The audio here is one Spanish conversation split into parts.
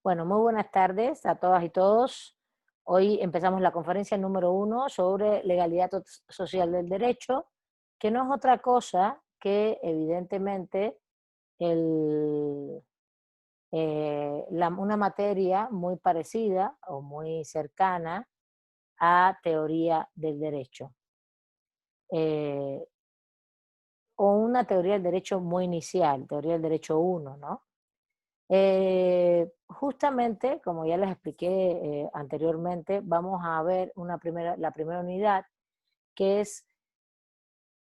Bueno, muy buenas tardes a todas y todos. Hoy empezamos la conferencia número 1 sobre legalidad social del derecho, que no es otra cosa que evidentemente el, una materia muy parecida o muy cercana a teoría del derecho, eh, o una teoría del derecho muy inicial, teoría del derecho uno, ¿no? Justamente, como ya les expliqué anteriormente, vamos a ver la primera unidad, que es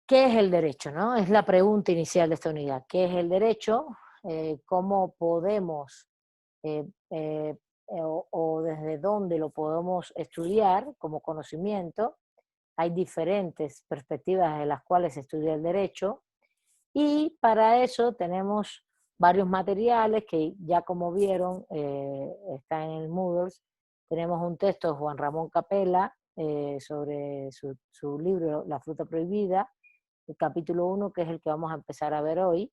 ¿qué es el derecho? ¿No? Es la pregunta inicial de esta unidad. ¿Qué es el derecho? ¿Cómo podemos o desde dónde lo podemos estudiar como conocimiento? Hay diferentes perspectivas de las cuales se estudia el derecho. Y para eso tenemos varios materiales que ya como vieron están en el Moodle. Tenemos un texto de Juan Ramón Capella sobre su libro La fruta prohibida, el capítulo 1, que es el que vamos a empezar a ver hoy,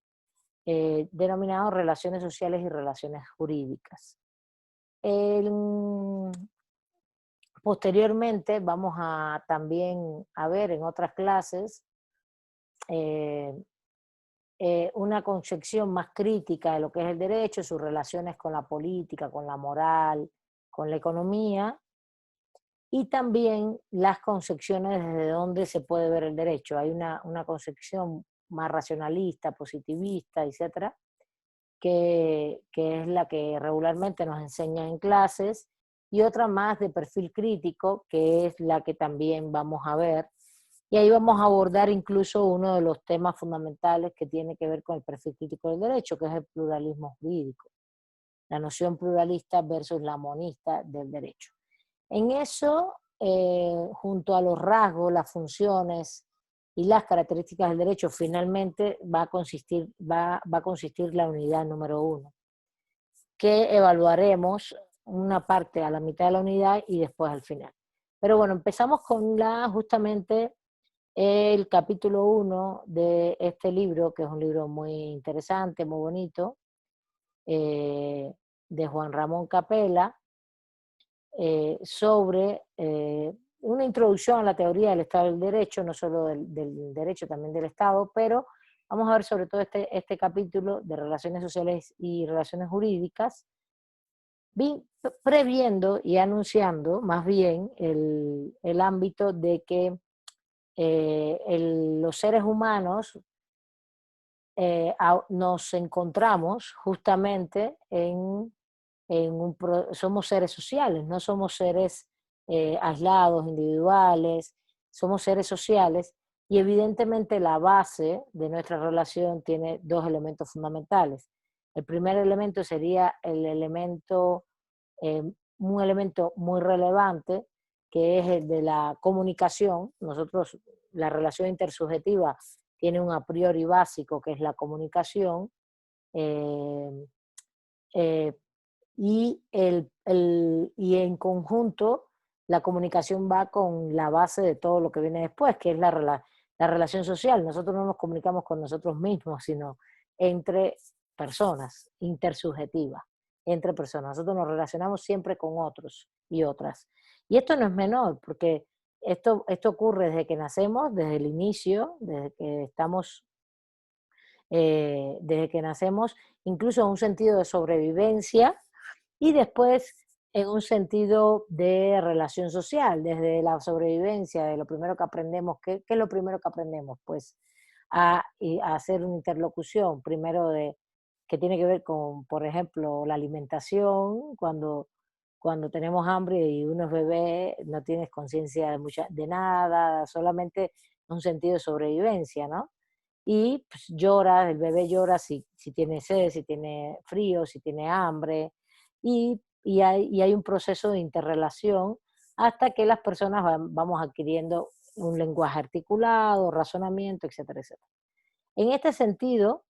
denominado Relaciones sociales y relaciones jurídicas. Posteriormente vamos a también a ver en otras clases eh, una concepción más crítica de lo que es el derecho, sus relaciones con la política, con la moral, con la economía, y también las concepciones desde donde se puede ver el derecho. Hay una concepción más racionalista, positivista, etcétera, que es la que regularmente nos enseñan en clases, y otra más de perfil crítico, que es la que también vamos a ver. Y ahí vamos a abordar incluso uno de los temas fundamentales que tiene que ver con el perfil crítico del derecho, que es el pluralismo jurídico, la noción pluralista versus la monista del derecho. En eso, junto a los rasgos, las funciones y las características del derecho, finalmente va a consistir la unidad número 1, que evaluaremos una parte a la mitad de la unidad y después al final. Pero bueno, empezamos con justamente el capítulo 1 de este libro, que es un libro muy interesante, muy bonito, de Juan Ramón Capella, sobre una introducción a la teoría del Estado del Derecho, no solo del derecho, también del Estado, pero vamos a ver sobre todo este capítulo de relaciones sociales y relaciones jurídicas, previendo y anunciando más bien el ámbito de que los seres humanos nos encontramos justamente somos seres sociales, no somos seres aislados, individuales, somos seres sociales, y evidentemente la base de nuestra relación tiene dos elementos fundamentales. El primer elemento sería eh, un elemento muy relevante, que es el de la comunicación. Nosotros, la relación intersubjetiva tiene un a priori básico, que es la comunicación, eh, eh, y en conjunto la comunicación va con la base de todo lo que viene después, que es la relación social. Nosotros no nos comunicamos con nosotros mismos, sino entre personas, intersubjetiva, entre personas. Nosotros nos relacionamos siempre con otros y otras. Y esto no es menor, porque esto ocurre desde que nacemos, desde el inicio, desde que nacemos, incluso en un sentido de sobrevivencia, y después en un sentido de relación social, desde la sobrevivencia, de lo primero que aprendemos. ¿Qué es lo primero que aprendemos? Pues a hacer una interlocución, primero que tiene que ver con, por ejemplo, la alimentación. Cuando tenemos hambre y uno es bebé, no tienes conciencia de nada, solamente un sentido de sobrevivencia, ¿no? Y pues, el bebé llora si tiene sed, si tiene frío, si tiene hambre, y hay un proceso de interrelación hasta que las personas vamos adquiriendo un lenguaje articulado, razonamiento, etcétera, etcétera. En este sentido,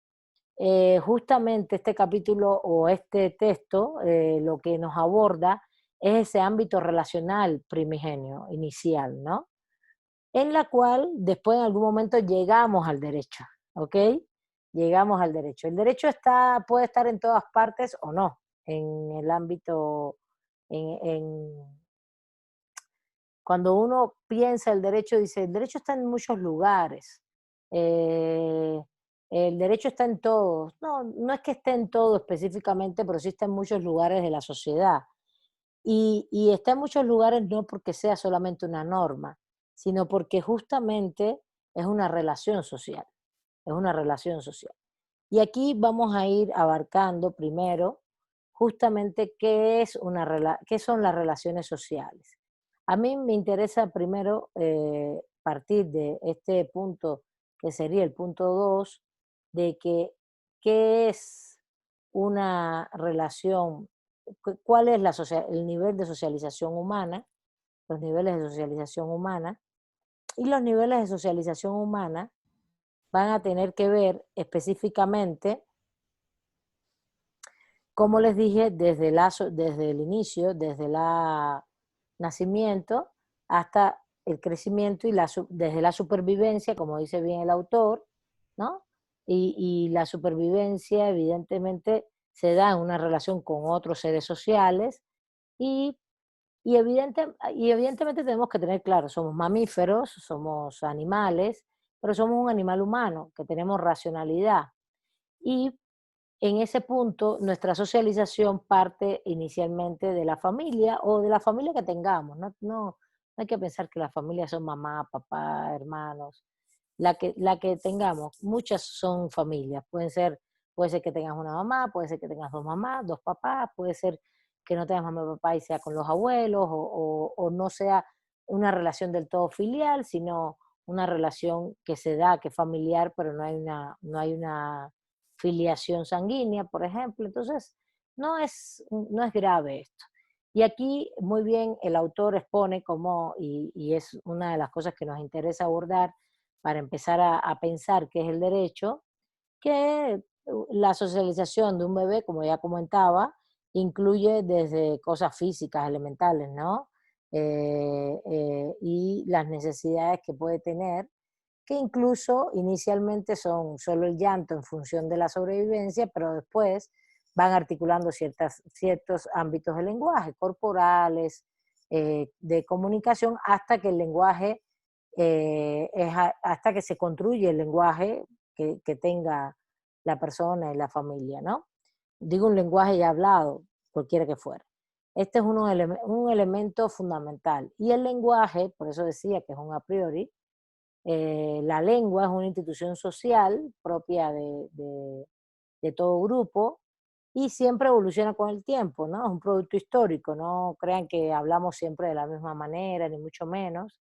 justamente este capítulo o este texto lo que nos aborda es ese ámbito relacional primigenio, inicial, ¿no? En la cual después en algún momento llegamos al derecho, ¿ok? Llegamos al derecho. El derecho puede estar en todas partes o no. en el ámbito, cuando uno piensa el derecho, dice, el derecho está en muchos lugares, eh, el derecho está en todos. No, no es que esté en todo específicamente, pero sí está en muchos lugares de la sociedad. Y está en muchos lugares no porque sea solamente una norma, sino porque justamente es una relación social, es una relación social. Y aquí vamos a ir abarcando primero justamente qué son las relaciones sociales. A mí me interesa primero partir de este punto, que sería el punto 2, de que qué es una relación, cuál es el nivel de socialización humana, los niveles de socialización humana, y los niveles de socialización humana van a tener que ver específicamente, como les dije, desde el inicio, desde el nacimiento hasta el crecimiento y desde la supervivencia, como dice bien el autor, ¿no? Y la supervivencia evidentemente se da en una relación con otros seres sociales y, y evidentemente tenemos que tener claro, somos mamíferos, somos animales, pero somos un animal humano, que tenemos racionalidad. Y en ese punto, nuestra socialización parte inicialmente de la familia o de la familia que tengamos. No hay que pensar que las familias son mamá, papá, hermanos. La que tengamos, muchas son familias. Puede ser que tengas una mamá, puede ser que tengas dos mamás, dos papás, puede ser que no tengas mamá y papá y sea con los abuelos, o no sea una relación del todo filial, sino una relación que se da, que es familiar, pero no hay una filiación sanguínea, por ejemplo. Entonces, no es grave esto. Y aquí muy bien el autor expone cómo, y es una de las cosas que nos interesa abordar para empezar a pensar qué es el derecho, que la socialización de un bebé, como ya comentaba, incluye desde cosas físicas elementales, ¿no? Y las necesidades que puede tener, que incluso inicialmente son solo el llanto en función de la sobrevivencia, pero después van articulando ciertos ámbitos de lenguaje, corporales, de comunicación, hasta que el lenguaje, hasta que se construye el lenguaje que tenga la persona y la familia, ¿no? Digo un lenguaje ya hablado, cualquiera que fuera. Este es un elemento fundamental. Y el lenguaje, por eso decía que es un a priori, la lengua es una institución social propia de todo grupo y siempre evoluciona con el tiempo, ¿no? Es un producto histórico, no crean que hablamos siempre de la misma manera, ni mucho menos.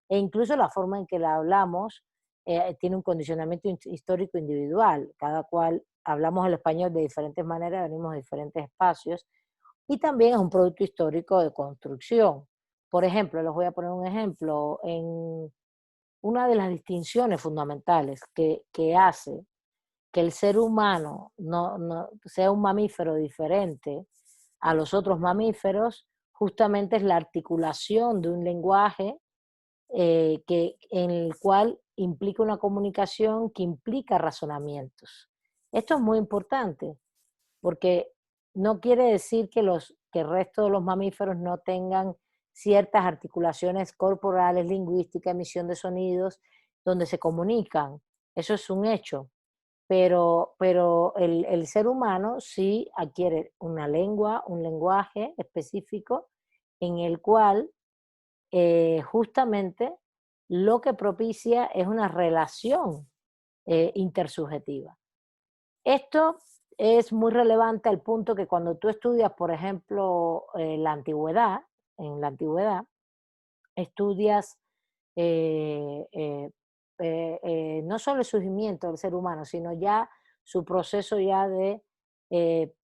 E incluso la forma en que la hablamos tiene un condicionamiento histórico individual. Cada cual hablamos el español de diferentes maneras, venimos de diferentes espacios y también es un producto histórico de construcción. Por ejemplo, les voy a poner un ejemplo. Una de las distinciones fundamentales que hace que el ser humano no sea un mamífero diferente a los otros mamíferos, justamente es la articulación de un lenguaje en el cual implica una comunicación que implica razonamientos. Esto es muy importante porque no quiere decir que el resto de los mamíferos no tengan ciertas articulaciones corporales, lingüísticas, emisión de sonidos, donde se comunican. Eso es un hecho. Pero el ser humano sí adquiere una lengua, un lenguaje específico en el cual justamente lo que propicia es una relación intersubjetiva. Esto es muy relevante al punto que cuando tú estudias, por ejemplo, en la antigüedad, estudias eh, eh, no solo el surgimiento del ser humano, sino ya su proceso ya en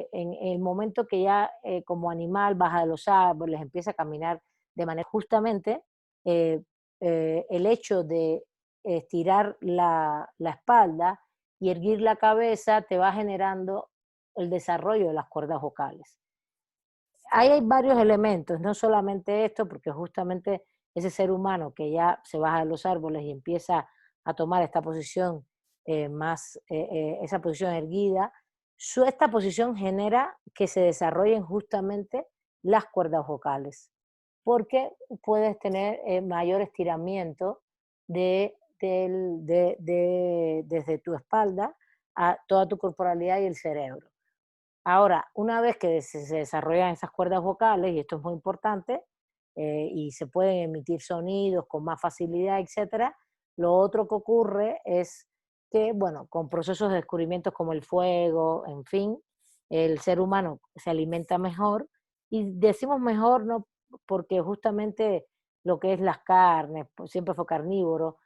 el momento que ya como animal baja de los árboles, empieza a caminar de manera justamente eh, el hecho de estirar la espalda y erguir la cabeza te va generando el desarrollo de las cuerdas vocales. Ahí hay varios elementos, no solamente esto, porque justamente ese ser humano que ya se baja de los árboles y empieza a tomar esta posición esa posición erguida, Esta posición genera que se desarrollen justamente las cuerdas vocales, porque puedes tener mayor estiramiento desde tu espalda a toda tu corporalidad y el cerebro. Ahora, una vez que se desarrollan esas cuerdas vocales, y esto es muy importante, y se pueden emitir sonidos con más facilidad, etcétera, lo otro que ocurre es que, bueno, con procesos de descubrimientos como el fuego, en fin, el ser humano se alimenta mejor, y decimos mejor no porque justamente lo que es las carnes, pues, siempre fue carnívoro,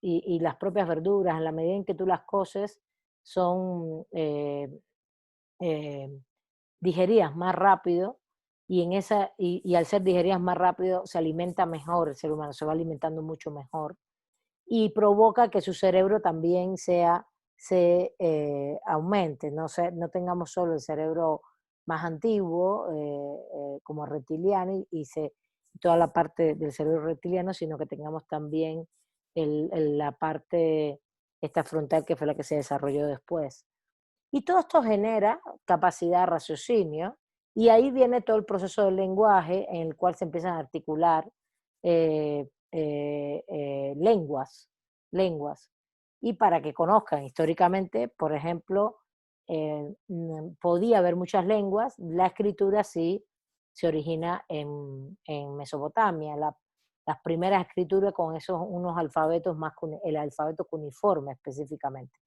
y las propias verduras, en la medida en que tú las coces, son eh, digeridas más rápido y al ser digeridas más rápido se alimenta mejor, el ser humano se va alimentando mucho mejor y provoca que su cerebro también se aumente, no tengamos solo el cerebro más antiguo, como reptiliano, toda la parte del cerebro reptiliano, sino que tengamos también la parte esta frontal que fue la que se desarrolló después. Y todo esto genera capacidad de raciocinio y ahí viene todo el proceso del lenguaje en el cual se empiezan a articular lenguas. Y para que conozcan históricamente, por ejemplo, podía haber muchas lenguas, la escritura sí se origina en Mesopotamia, las primeras escrituras con esos unos alfabetos el alfabeto cuneiforme específicamente.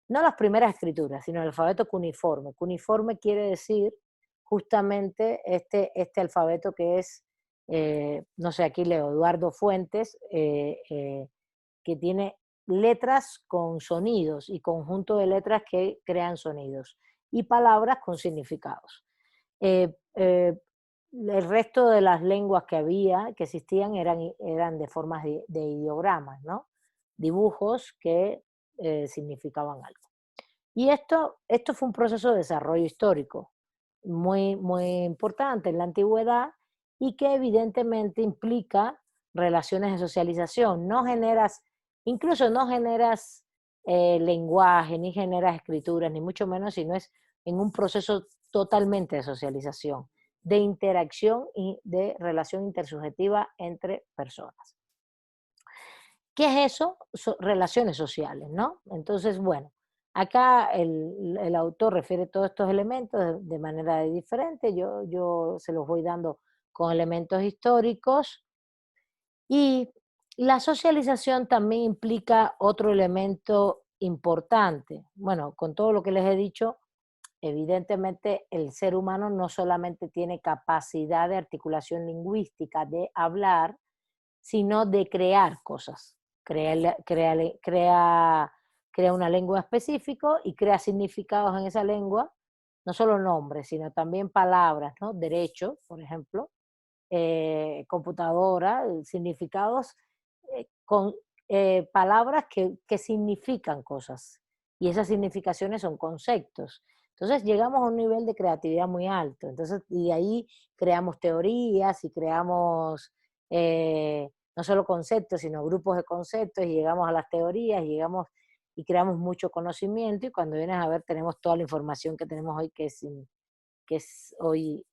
No las primeras escrituras, sino el alfabeto cuneiforme. Cuneiforme quiere decir justamente este alfabeto que es, no sé, aquí leo Eduardo Fuentes, que tiene letras con sonidos y conjunto de letras que crean sonidos y palabras con significados. El resto de las lenguas que existían, eran de formas de ideogramas, ¿no? Dibujos que significaban algo. Y esto fue un proceso de desarrollo histórico muy, muy importante en la antigüedad y que evidentemente implica relaciones de socialización. Incluso no generas lenguaje, ni generas escrituras, ni mucho menos, sino es en un proceso totalmente de socialización, de interacción y de relación intersubjetiva entre personas. ¿Qué es eso? Relaciones sociales, ¿no? Entonces, bueno, acá el autor refiere todos estos elementos de manera diferente, yo se los voy dando con elementos históricos y la socialización también implica otro elemento importante. Bueno, con todo lo que les he dicho, evidentemente el ser humano no solamente tiene capacidad de articulación lingüística, de hablar, sino de crear cosas. Crea una lengua específica y crea significados en esa lengua, no solo nombres, sino también palabras, ¿no? Derecho, por ejemplo, computadora, significados con palabras que significan cosas. Y esas significaciones son conceptos. Entonces llegamos a un nivel de creatividad muy alto. Entonces, y de ahí creamos teorías y creamos no solo conceptos, sino grupos de conceptos, y llegamos a las teorías, y creamos mucho conocimiento, y cuando vienes a ver tenemos toda la información que tenemos hoy, que es hoy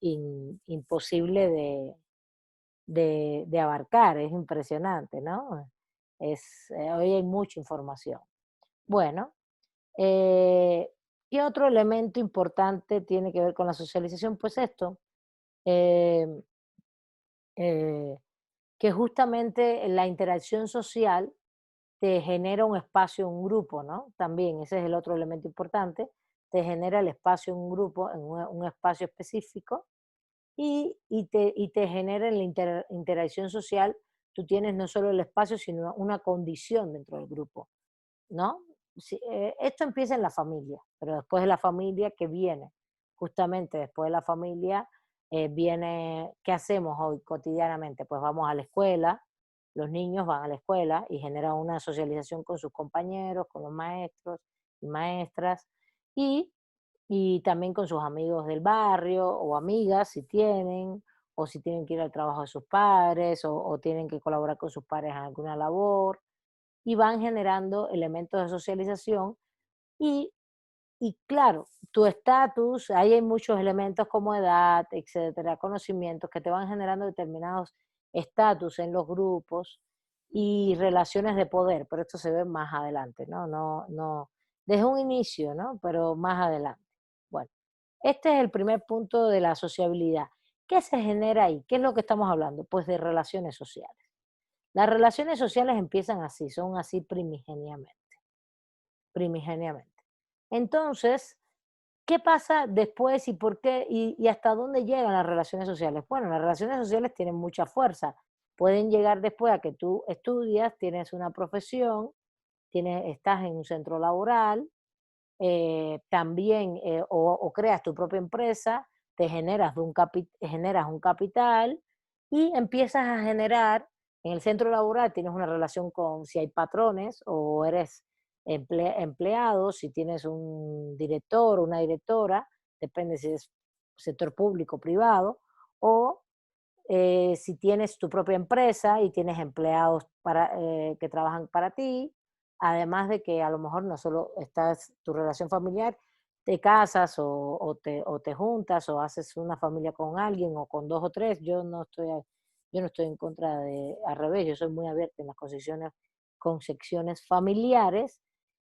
imposible de abarcar, es impresionante, ¿no? Hoy hay mucha información. Bueno, eh, ¿qué otro elemento importante tiene que ver con la socialización? Pues esto, eh, eh, que justamente la interacción social te genera un espacio, un grupo, ¿no? También, ese es el otro elemento importante, te genera el espacio, un grupo, en un espacio específico, y te genera en la interacción social, tú tienes no solo el espacio, sino una condición dentro del grupo, ¿no? Esto empieza en la familia, pero después de la familia, ¿qué viene? Justamente después de la familia viene, ¿qué hacemos hoy cotidianamente? Pues vamos a la escuela, los niños van a la escuela y generan una socialización con sus compañeros, con los maestros y maestras, y y también con sus amigos del barrio o amigas si tienen, o si tienen que ir al trabajo de sus padres o tienen que colaborar con sus padres en alguna labor, y van generando elementos de socialización y Y claro, tu estatus, ahí hay muchos elementos como edad, etcétera, conocimientos que te van generando determinados estatus en los grupos y relaciones de poder, pero esto se ve más adelante, ¿no? No, desde un inicio, ¿no? Pero más adelante. Bueno, este es el primer punto de la sociabilidad. ¿Qué se genera ahí? ¿Qué es lo que estamos hablando? Pues de relaciones sociales. Las relaciones sociales empiezan así, son así primigeniamente. Entonces, ¿qué pasa después y por qué y hasta dónde llegan las relaciones sociales? Bueno, las relaciones sociales tienen mucha fuerza. Pueden llegar después a que tú estudias, tienes una profesión, estás en un centro laboral, también o creas tu propia empresa, te generas un capital y empiezas a generar, en el centro laboral tienes una relación con si hay patrones o eres empleado, si tienes un director o una directora, depende si es sector público o privado, o si tienes tu propia empresa y tienes empleados que trabajan para ti, además de que a lo mejor no solo estás tu relación familiar, te casas o te juntas o haces una familia con alguien o con dos o tres. Yo no estoy en contra de, al revés, yo soy muy abierta en las concepciones familiares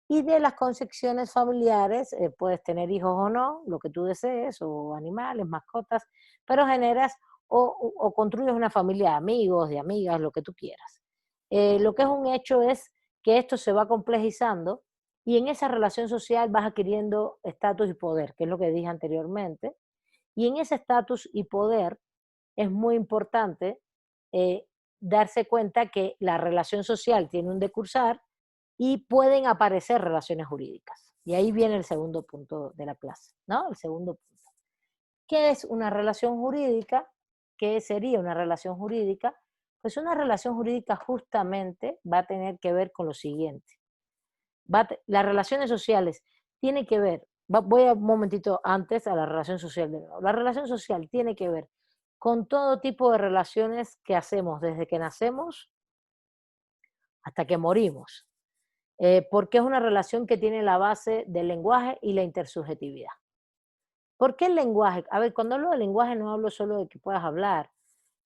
y de las concepciones familiares puedes tener hijos o no, lo que tú desees, o animales, mascotas, pero generas o construyes una familia de amigos, de amigas, lo que tú quieras. Lo que es un hecho es que esto se va complejizando y en esa relación social vas adquiriendo estatus y poder, que es lo que dije anteriormente. Y en ese estatus y poder es muy importante eh, darse cuenta que la relación social tiene un decursar y pueden aparecer relaciones jurídicas. Y ahí viene el segundo punto de la clase, ¿no? El segundo punto. ¿Qué es una relación jurídica? ¿Qué sería una relación jurídica? Pues una relación jurídica justamente va a tener que ver con lo siguiente. Las relaciones sociales tienen que ver, voy a un momentito antes a la relación social de nuevo. La relación social tiene que ver con todo tipo de relaciones que hacemos desde que nacemos hasta que morimos, porque es una relación que tiene la base del lenguaje y la intersubjetividad. ¿Por qué el lenguaje? A ver, cuando hablo de lenguaje no hablo solo de que puedas hablar,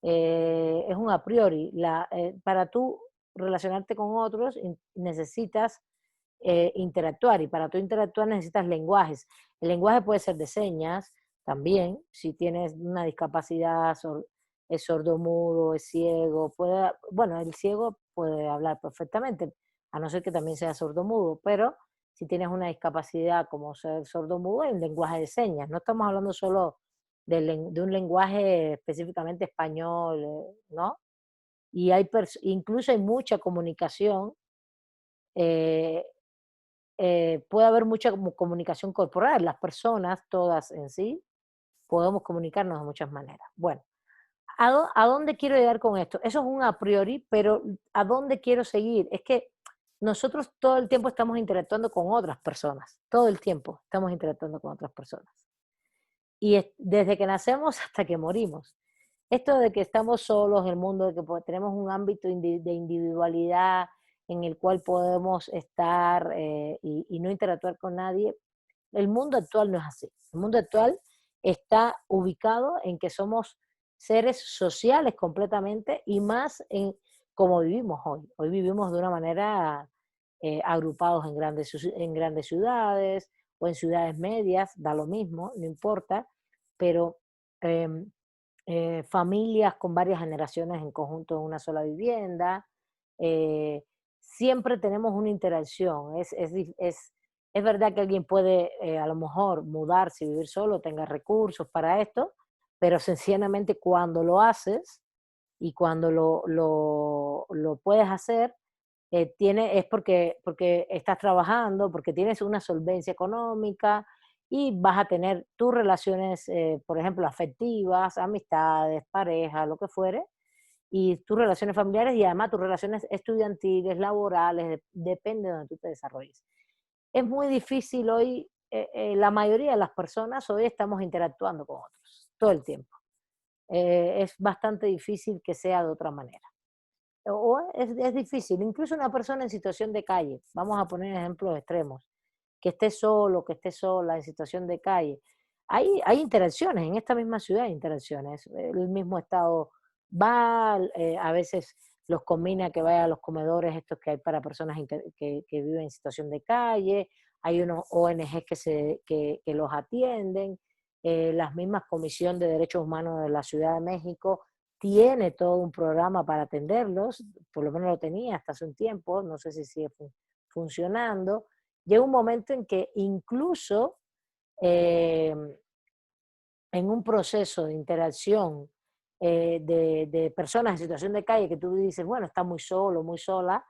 es un a priori. Para tú relacionarte con otros necesitas interactuar y para tú interactuar necesitas lenguajes. El lenguaje puede ser de señas también, si tienes una discapacidad, es sordomudo, es ciego, bueno, el ciego puede hablar perfectamente, a no ser que también sea sordomudo, pero si tienes una discapacidad como ser sordomudo, hay un lenguaje de señas. No estamos hablando solo de un lenguaje específicamente español, ¿no? Y incluso hay mucha comunicación, eh, puede haber mucha comunicación corporal. Las personas, todas en sí, podemos comunicarnos de muchas maneras. Bueno, ¿a dónde quiero llegar con esto? Eso es un a priori, pero ¿a dónde quiero seguir? Es que nosotros todo el tiempo estamos interactuando con otras personas, todo el tiempo estamos interactuando con otras personas. Y desde que nacemos hasta que morimos. Esto de que estamos solos en el mundo, de que tenemos un ámbito de individualidad en el cual podemos estar y no interactuar con nadie, el mundo actual no es así. El mundo actual está ubicado en que somos seres sociales completamente y más en como vivimos hoy. Hoy vivimos de una manera agrupados en grandes ciudades o en ciudades medias, da lo mismo, no importa, pero em, familias con varias generaciones en conjunto en una sola vivienda. eh, Siempre tenemos una interacción. Es verdad que alguien puede a lo mejor mudarse y vivir solo, tenga recursos para esto, pero sencillamente cuando lo haces y cuando lo puedes hacer, es porque estás trabajando, porque tienes una solvencia económica y vas a tener tus relaciones, por ejemplo, afectivas, amistades, pareja, lo que fuere, y tus relaciones familiares y además tus relaciones estudiantiles, laborales, depende de donde tú te desarrolles. Es muy difícil hoy, la mayoría de las personas hoy estamos interactuando con otros todo el tiempo. Es bastante difícil que sea de otra manera. Es difícil, incluso una persona en situación de calle, vamos a poner ejemplos extremos. que esté solo, que esté sola, en situación de calle. Hay interacciones, en esta misma ciudad hay interacciones. El mismo Estado va, a veces los combina a que vaya a los comedores estos que hay para personas que viven en situación de calle, hay unos ONG que los atienden, las mismas Comisión de Derechos Humanos de la Ciudad de México tiene todo un programa para atenderlos, por lo menos lo tenía hasta hace un tiempo, no sé si sigue funcionando. Llega un momento en que incluso eh, en un proceso de interacción de personas en situación de calle que tú dices, bueno, está muy solo, muy sola,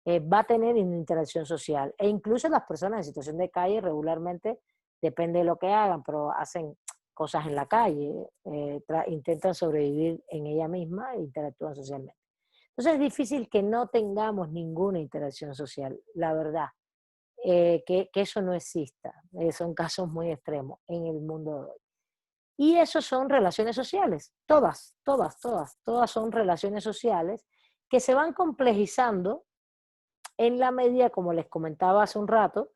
va a tener una interacción social. E incluso las personas en situación de calle regularmente, depende de lo que hagan, pero hacen cosas en la calle, intentan sobrevivir en ella misma e interactúan socialmente. Entonces es difícil que no tengamos ninguna interacción social, la verdad, que eso no exista. Son casos muy extremos en el mundo de hoy. Y eso son relaciones sociales, todas, todas, todas, todas son relaciones sociales que se van complejizando en la medida, como les comentaba hace un rato,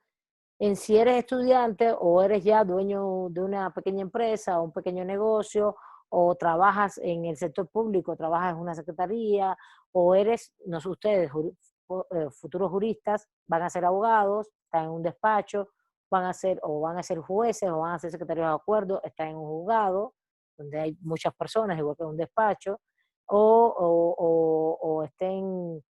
en si eres estudiante o eres ya dueño de una pequeña empresa o un pequeño negocio, o trabajas en el sector público, trabajas en una secretaría, o eres, no sé, ustedes, futuros juristas, van a ser abogados, están en un despacho, van a ser jueces o van a ser secretarios de acuerdo, están en un juzgado, donde hay muchas personas, igual que en un despacho, o estén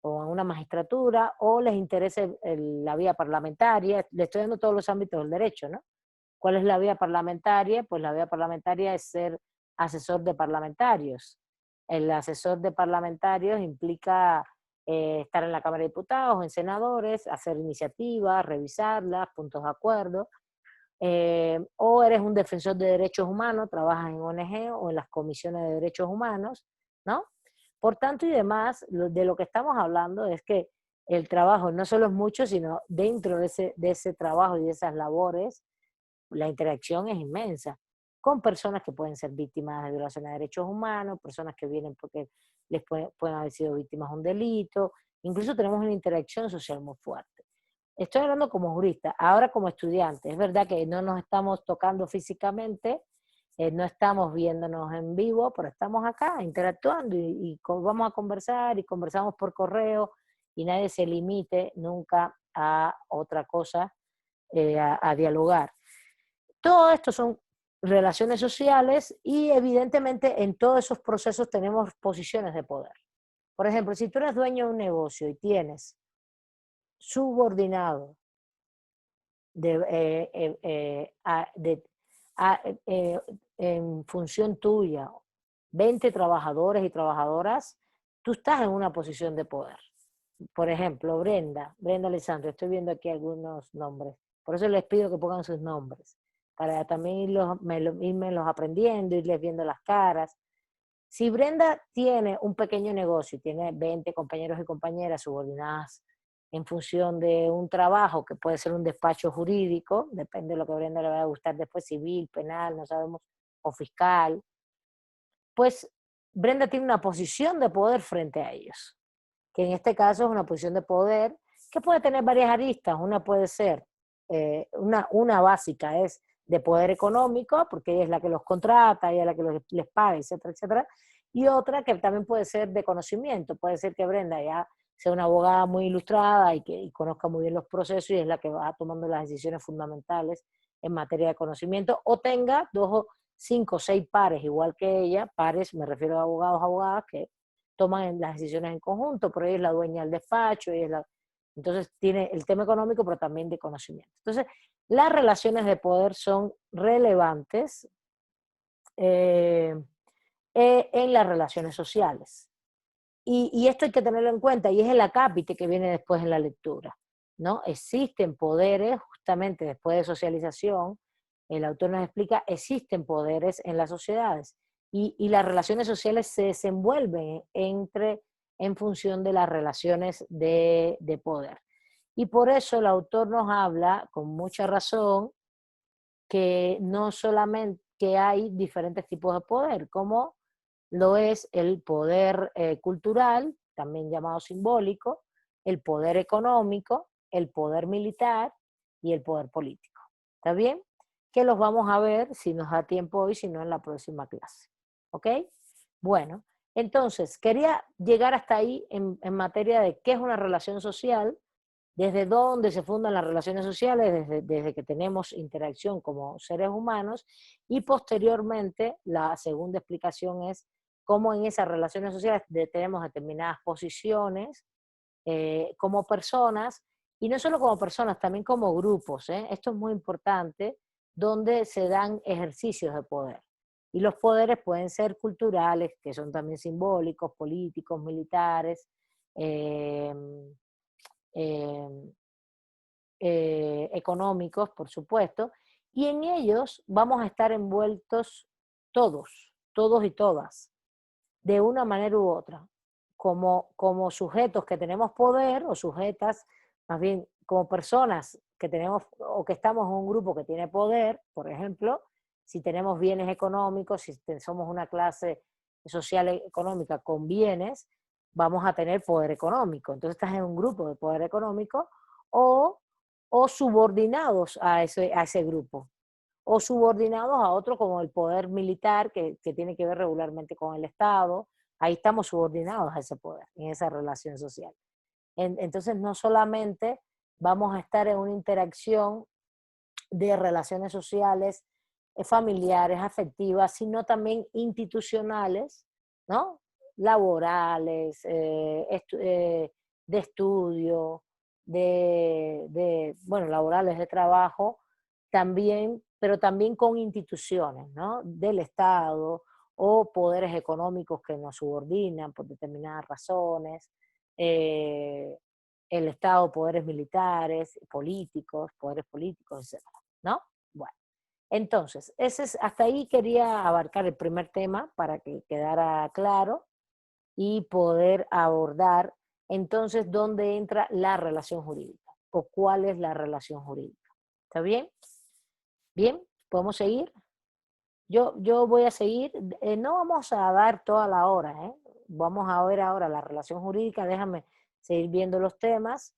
o en una magistratura, o les interese la vía parlamentaria. Le estoy dando todos los ámbitos del derecho, ¿no? ¿Cuál es la vía parlamentaria? Pues la vía parlamentaria es ser asesor de parlamentarios. El asesor de parlamentarios implica estar en la Cámara de Diputados, en senadores, hacer iniciativas, revisarlas, puntos de acuerdo. O eres un defensor de derechos humanos, trabajas en ONG o en las comisiones de derechos humanos, ¿no? Por tanto y demás, de lo que estamos hablando es que el trabajo no solo es mucho, sino dentro de ese trabajo y de esas labores, la interacción es inmensa, con personas que pueden ser víctimas de violación de derechos humanos, personas que vienen porque pueden haber sido víctimas de un delito, incluso tenemos una interacción social muy fuerte. Estoy hablando como jurista, ahora como estudiante. Es verdad que no nos estamos tocando físicamente, no estamos viéndonos en vivo, pero estamos acá interactuando vamos a conversar y conversamos por correo y nadie se limite nunca a otra cosa, a dialogar. Todo esto son relaciones sociales y evidentemente en todos esos procesos tenemos posiciones de poder. Por ejemplo, si tú eres dueño de un negocio y tienes subordinado de, a- en función tuya 20 trabajadores y trabajadoras, tú estás en una posición de poder. Por ejemplo, Brenda Alessandro, estoy viendo aquí algunos nombres, por eso les pido que pongan sus nombres, para también irme los aprendiendo, irles viendo las caras. Si Brenda tiene un pequeño negocio y tiene 20 compañeros y compañeras subordinadas en función de un trabajo que puede ser un despacho jurídico, depende de lo que a Brenda le vaya a gustar después, civil, penal, no sabemos, o fiscal, pues Brenda tiene una posición de poder frente a ellos, que en este caso es una posición de poder que puede tener varias aristas. Una puede ser, una básica es de poder económico, porque ella es la que los contrata, ella es la que les paga, etcétera, etcétera. Y otra que también puede ser de conocimiento, puede ser que Brenda ya sea una abogada muy ilustrada y conozca muy bien los procesos y es la que va tomando las decisiones fundamentales en materia de conocimiento, o tenga 5 o 6 pares, igual que ella, pares, me refiero a abogados, abogadas, que toman las decisiones en conjunto, pero ella es la dueña del despacho, entonces tiene el tema económico, pero también de conocimiento. Entonces, las relaciones de poder son relevantes eh, en las relaciones sociales. Y esto hay que tenerlo en cuenta, y es el acápite que viene después en la lectura, ¿no? Existen poderes, justamente después de socialización, el autor nos explica, existen poderes en las sociedades, y las relaciones sociales se desenvuelven en función de las relaciones de poder. Y por eso el autor nos habla, con mucha razón, que no solamente que hay diferentes tipos de poder, como lo es el poder cultural, también llamado simbólico, el poder económico, el poder militar y el poder político. ¿Está bien? Que los vamos a ver si nos da tiempo hoy, si no en la próxima clase. ¿Ok? Bueno, entonces quería llegar hasta ahí en materia de qué es una relación social, desde dónde se fundan las relaciones sociales, desde que tenemos interacción como seres humanos, y posteriormente la segunda explicación es cómo en esas relaciones sociales tenemos determinadas posiciones como personas, y no solo como personas, también como grupos. Esto es muy importante, donde se dan ejercicios de poder. Y los poderes pueden ser culturales, que son también simbólicos, políticos, militares, eh, eh, económicos, por supuesto, y en ellos vamos a estar envueltos todos y todas, de una manera u otra, como sujetos que tenemos poder o sujetas, más bien como personas que tenemos o que estamos en un grupo que tiene poder, por ejemplo, si tenemos bienes económicos, si somos una clase social económica con bienes, vamos a tener poder económico. Entonces estás en un grupo de poder económico o, o subordinados a ese grupo o subordinados a otro como el poder militar que tiene que ver regularmente con el Estado. Ahí estamos subordinados a ese poder, en esa relación social. Entonces no solamente vamos a estar en una interacción de relaciones sociales, familiares, afectivas, sino también institucionales, ¿no? Laborales, de estudio, bueno, laborales de trabajo, también, pero también con instituciones, ¿no? Del Estado o poderes económicos que nos subordinan por determinadas razones, eh, el Estado, poderes militares, políticos, poderes políticos, etc. ¿No? Bueno, entonces, hasta ahí quería abarcar el primer tema para que quedara claro y poder abordar entonces dónde entra la relación jurídica o cuál es la relación jurídica. ¿Está bien? Bien, ¿podemos seguir? Yo voy a seguir, no vamos a dar toda la hora, ¿eh? Vamos a ver ahora la relación jurídica, déjame seguir viendo los temas,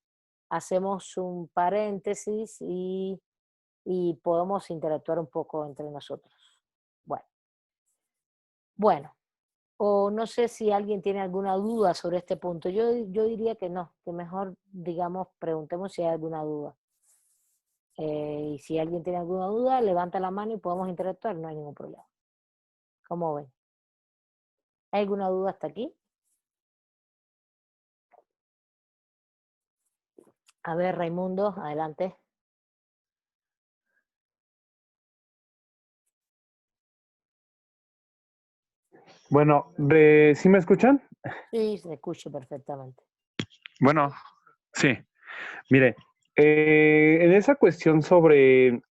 hacemos un paréntesis y podemos interactuar un poco entre nosotros. Bueno, bueno, o no sé si alguien tiene alguna duda sobre este punto. Yo diría que no, que mejor, digamos, preguntemos si hay alguna duda. Y si alguien tiene alguna duda, levanta la mano y podemos interactuar, no hay ningún problema. ¿Cómo ven? ¿Hay alguna duda hasta aquí? A ver, Raimundo, adelante. Bueno, ¿sí me escuchan? Sí, se escucha perfectamente. Bueno, sí. Mire, en esa cuestión sobre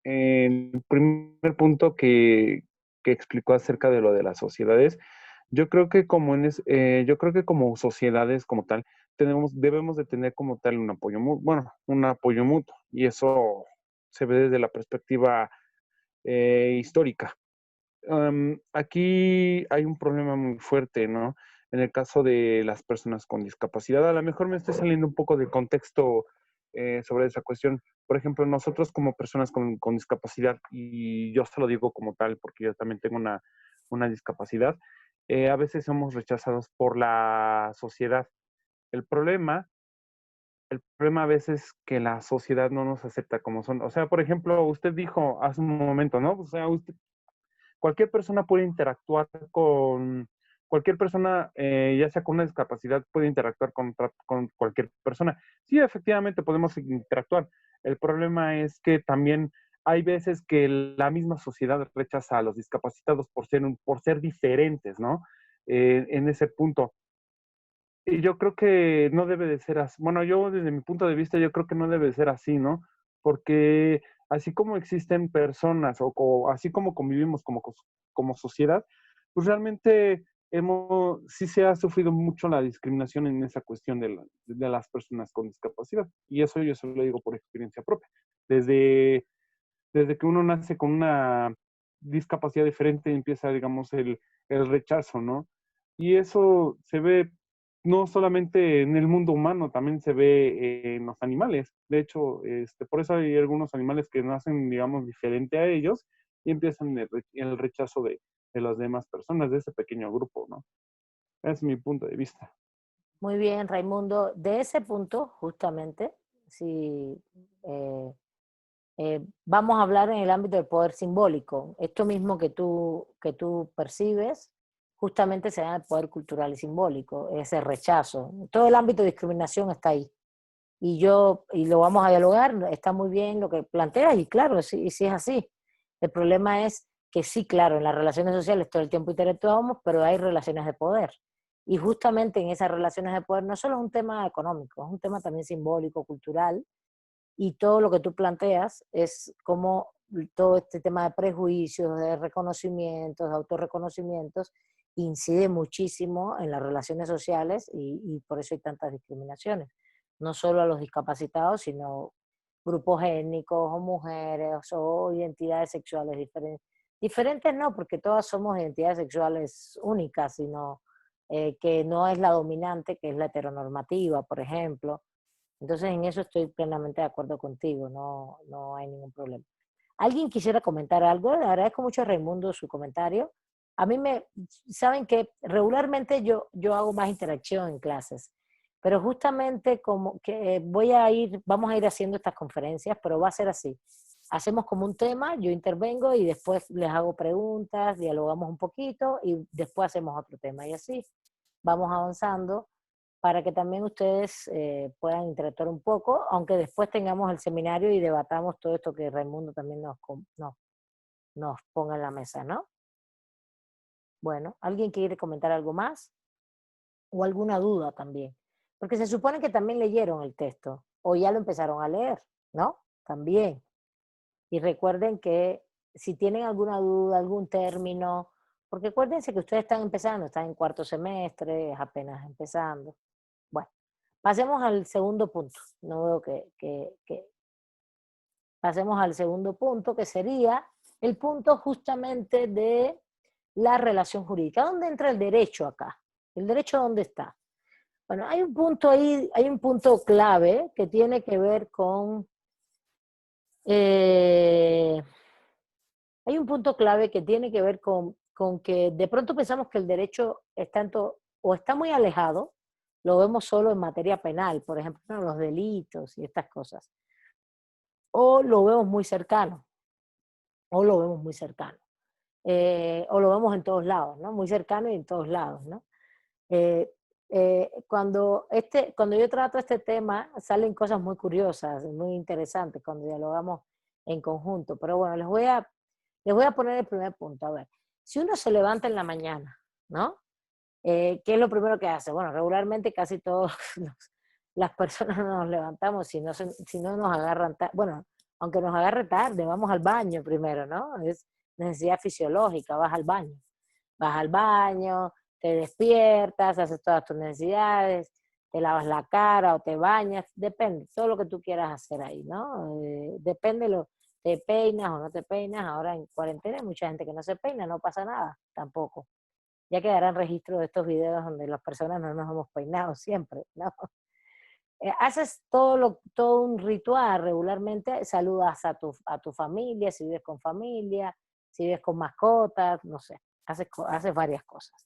el primer punto que explicó acerca de lo de las sociedades, yo creo que yo creo que como sociedades como tal, debemos de tener como tal un apoyo un apoyo mutuo, y eso se ve desde la perspectiva histórica. Aquí hay un problema muy fuerte, ¿no? En el caso de las personas con discapacidad, a lo mejor me estoy saliendo un poco de contexto sobre esa cuestión. Por ejemplo, nosotros como personas con discapacidad, y yo se lo digo como tal porque yo también tengo una discapacidad, a veces somos rechazados por la sociedad. El problema, el problema a veces es que la sociedad no nos acepta como son. O sea, por ejemplo, usted dijo hace un momento, ¿no? O sea, cualquier persona puede interactuar cualquier persona, ya sea con una discapacidad, puede interactuar con cualquier persona. Sí, efectivamente podemos interactuar. El problema es que también hay veces que la misma sociedad rechaza a los discapacitados por ser diferentes, ¿no? En ese punto. Y yo creo que no debe de ser así. Bueno, yo desde mi punto de vista, yo creo que no debe de ser así, ¿no? Porque así como existen personas así como convivimos como sociedad, pues realmente sí se ha sufrido mucho la discriminación en esa cuestión de las personas con discapacidad. Y eso yo se lo digo por experiencia propia. Desde, desde que uno nace con una discapacidad diferente, empieza, digamos, el rechazo, ¿no? Y eso se ve no solamente en el mundo humano, también se ve en los animales. De hecho, por eso hay algunos animales que nacen, digamos, diferente a ellos y empiezan el rechazo de las demás personas, de ese pequeño grupo, ¿no? Ese es mi punto de vista. Muy bien, Raimundo. De ese punto, justamente, si vamos a hablar en el ámbito del poder simbólico. Esto mismo que tú percibes, justamente se llama el poder cultural y simbólico, ese rechazo. Todo el ámbito de discriminación está ahí. Y lo vamos a dialogar, está muy bien lo que planteas, y claro, sí, sí es así. El problema es que sí, claro, en las relaciones sociales todo el tiempo interactuamos, pero hay relaciones de poder. Y justamente en esas relaciones de poder no solo es un tema económico, es un tema también simbólico, cultural, y todo lo que tú planteas es como todo este tema de prejuicios, de reconocimientos, de autorreconocimientos, incide muchísimo en las relaciones sociales y por eso hay tantas discriminaciones. No solo a los discapacitados, sino grupos étnicos o mujeres o identidades sexuales diferentes. Diferentes no, porque todas somos identidades sexuales únicas, sino que no es la dominante, que es la heteronormativa, por ejemplo. Entonces, en eso estoy plenamente de acuerdo contigo, no, no hay ningún problema. ¿Alguien quisiera comentar algo? Le agradezco mucho a Raimundo su comentario. A mí saben que regularmente yo hago más interacción en clases, pero justamente como que vamos a ir haciendo estas conferencias, pero va a ser así. Hacemos como un tema, yo intervengo y después les hago preguntas, dialogamos un poquito y después hacemos otro tema y así vamos avanzando para que también ustedes puedan interactuar un poco, aunque después tengamos el seminario y debatamos todo esto que Raimundo también nos ponga en la mesa, ¿no? Bueno, ¿alguien quiere comentar algo más? ¿O alguna duda también? Porque se supone que también leyeron el texto, o ya lo empezaron a leer, ¿no? También. Y recuerden que si tienen alguna duda, algún término, porque acuérdense que ustedes están empezando, están en cuarto semestre, es apenas empezando. Bueno, pasemos al segundo punto. No veo que pasemos al segundo punto, que sería el punto justamente de la relación jurídica. ¿Dónde entra el derecho acá? ¿El derecho dónde está? Bueno, hay un punto ahí, hay un punto clave que tiene que ver eh, hay un punto clave que tiene que ver con que de pronto pensamos que el derecho está o está muy alejado, lo vemos solo en materia penal, por ejemplo, ¿no? Los delitos y estas cosas, o lo vemos muy cercano, o lo vemos muy cercano, o lo vemos en todos lados, ¿no? Muy cercano y en todos lados, ¿no? Eh, cuando yo trato este tema, salen cosas muy curiosas, muy interesantes cuando dialogamos en conjunto, pero bueno, les voy a poner el primer punto. A ver, si uno se levanta en la mañana, ¿no? ¿Qué es lo primero que hace? Bueno, regularmente casi todos las personas nos levantamos si no nos agarran tarde. Bueno, aunque nos agarre tarde, vamos al baño primero, ¿no? Es necesidad fisiológica, vas al baño, te despiertas, haces todas tus necesidades, te lavas la cara o te bañas, depende, todo lo que tú quieras hacer ahí, ¿no? Depende te peinas o no te peinas, ahora en cuarentena hay mucha gente que no se peina, no pasa nada tampoco. Ya quedarán registros de estos videos donde las personas no nos hemos peinado siempre, ¿no? Haces todo un ritual regularmente, saludas a tu familia, si vives con familia, si vives con mascotas, no sé, haces varias cosas.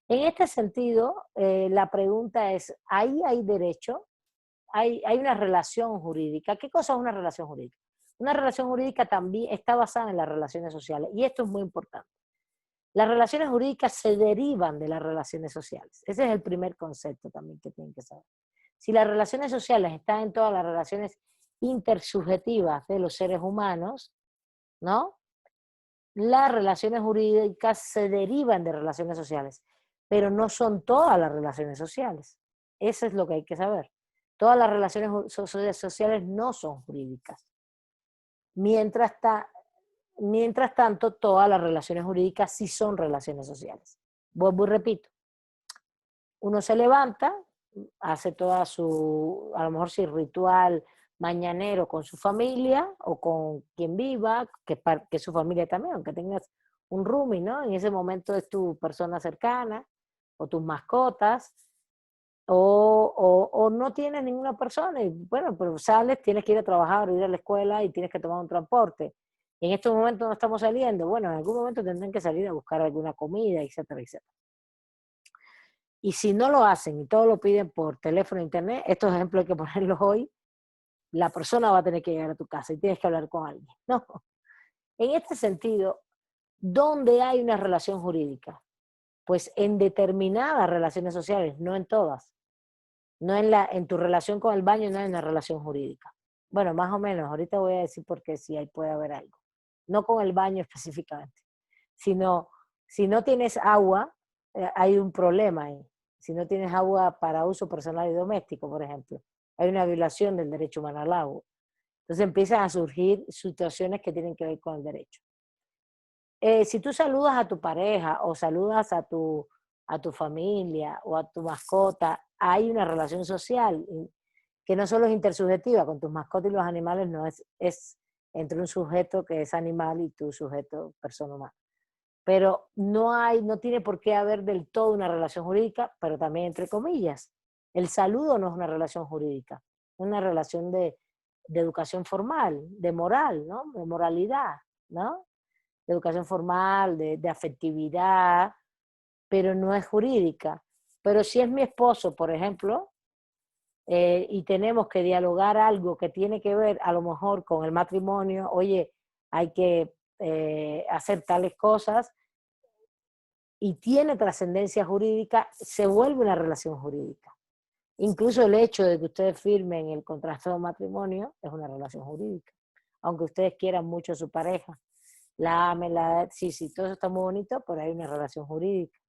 En este sentido, la pregunta es, ¿ahí hay derecho? Hay una relación jurídica. ¿Qué cosa es una relación jurídica? Una relación jurídica también está basada en las relaciones sociales, y esto es muy importante. Las relaciones jurídicas se derivan de las relaciones sociales. Ese es el primer concepto también que tienen que saber. Si las relaciones sociales están en todas las relaciones intersubjetivas de los seres humanos, ¿no? Las relaciones jurídicas se derivan de relaciones sociales, pero no son todas las relaciones sociales. Eso es lo que hay que saber. Todas las relaciones sociales no son jurídicas. Mientras, mientras tanto, todas las relaciones jurídicas sí son relaciones sociales. Vuelvo y repito. Uno se levanta, hace toda a lo mejor su ritual mañanero con su familia o con quien viva, que es su familia también, aunque tengas un roomie, ¿no? En ese momento es tu persona cercana o tus mascotas. o no tienes ninguna persona y bueno, pero sales, tienes que ir a trabajar o ir a la escuela y tienes que tomar un transporte. En estos momentos no estamos saliendo, bueno, en algún momento tendrán que salir a buscar alguna comida, etcétera, etcétera. Y si no lo hacen y todo lo piden por teléfono e internet, estos ejemplos hay que ponerlos hoy, la persona va a tener que llegar a tu casa y tienes que hablar con alguien. No. En este sentido, ¿dónde hay una relación jurídica? Pues en determinadas relaciones sociales, no en todas. No en tu relación con el baño, no hay una relación jurídica. Bueno, más o menos, ahorita voy a decir por qué sí ahí puede haber algo. No con el baño específicamente, sino si no tienes agua, hay un problema ahí. Si no tienes agua para uso personal y doméstico, por ejemplo, hay una violación del derecho humano al agua. Entonces empiezan a surgir situaciones que tienen que ver con el derecho. Si tú saludas a tu pareja o saludas a tu familia o a tu mascota, hay una relación social que no solo es intersubjetiva, con tus mascotas y los animales no es entre un sujeto que es animal y tu sujeto persona humana. Pero no tiene por qué haber del todo una relación jurídica, pero también entre comillas. El saludo no es una relación jurídica, es una relación de educación formal, de moral, ¿no? De moralidad, ¿no? De educación formal, de afectividad, pero no es jurídica. Pero si es mi esposo, por ejemplo, y tenemos que dialogar algo que tiene que ver a lo mejor con el matrimonio, oye, hay que hacer tales cosas, y tiene trascendencia jurídica, se vuelve una relación jurídica. Incluso el hecho de que ustedes firmen el contrato de matrimonio es una relación jurídica. Aunque ustedes quieran mucho a su pareja, la amen, sí, sí, todo eso está muy bonito, pero hay una relación jurídica.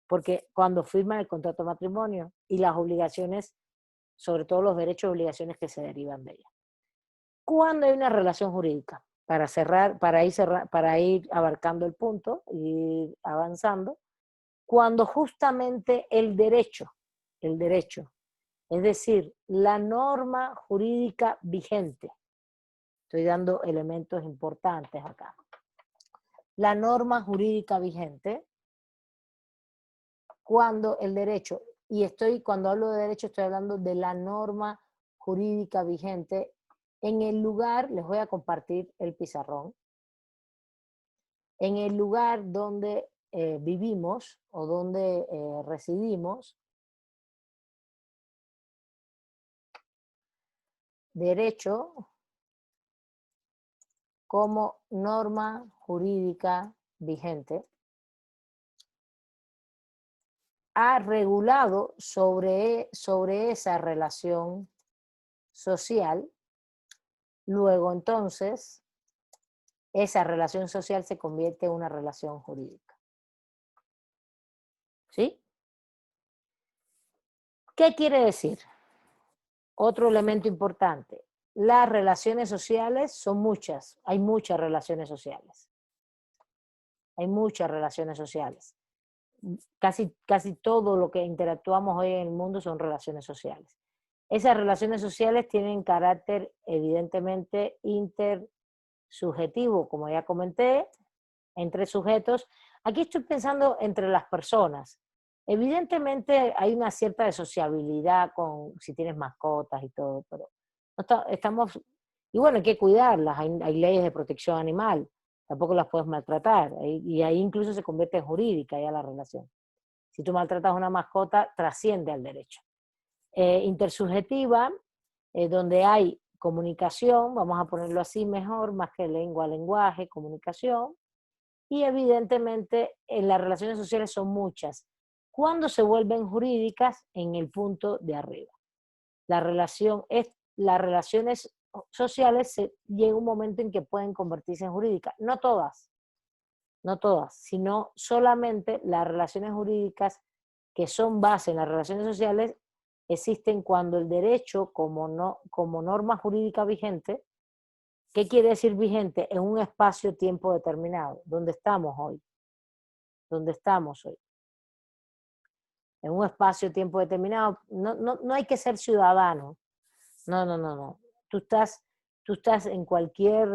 Porque cuando firman el contrato de matrimonio y las obligaciones, sobre todo los derechos y obligaciones que se derivan de ella. ¿Cuándo hay una relación jurídica? Para cerrar, para ir abarcando el punto y ir avanzando, cuando justamente el derecho, es decir, la norma jurídica vigente, estoy dando elementos importantes acá, la norma jurídica vigente, cuando el derecho, cuando hablo de derecho estoy hablando de la norma jurídica vigente, en el lugar, les voy a compartir el pizarrón, en el lugar donde vivimos o donde residimos, derecho como norma jurídica vigente ha regulado sobre esa relación social, luego entonces esa relación social se convierte en una relación jurídica. ¿Sí? ¿Qué quiere decir? Otro elemento importante. Las relaciones sociales son muchas, hay muchas relaciones sociales. Hay muchas relaciones sociales. Casi todo lo que interactuamos hoy en el mundo son relaciones sociales. Esas relaciones sociales tienen carácter evidentemente intersubjetivo, como ya comenté, entre sujetos. Aquí estoy pensando entre las personas. Evidentemente hay una cierta desociabilidad con si tienes mascotas y todo, pero estamos, y bueno, hay que cuidarlas, hay leyes de protección animal, tampoco las puedes maltratar, y ahí incluso se convierte en jurídica ya la relación. Si tú maltratas a una mascota, trasciende al derecho. Intersubjetiva, donde hay comunicación, vamos a ponerlo así mejor, más que lengua, lenguaje, comunicación, y evidentemente en las relaciones sociales son muchas. ¿Cuándo se vuelven jurídicas? En el punto de arriba. Las relaciones sociales llega un momento en que pueden convertirse en jurídicas. No todas, sino solamente las relaciones jurídicas que son base en las relaciones sociales existen cuando el derecho como norma jurídica vigente. ¿Qué quiere decir vigente? En un espacio-tiempo determinado, donde estamos hoy. En un espacio-tiempo determinado, no hay que ser ciudadano. No. Tú estás en cualquier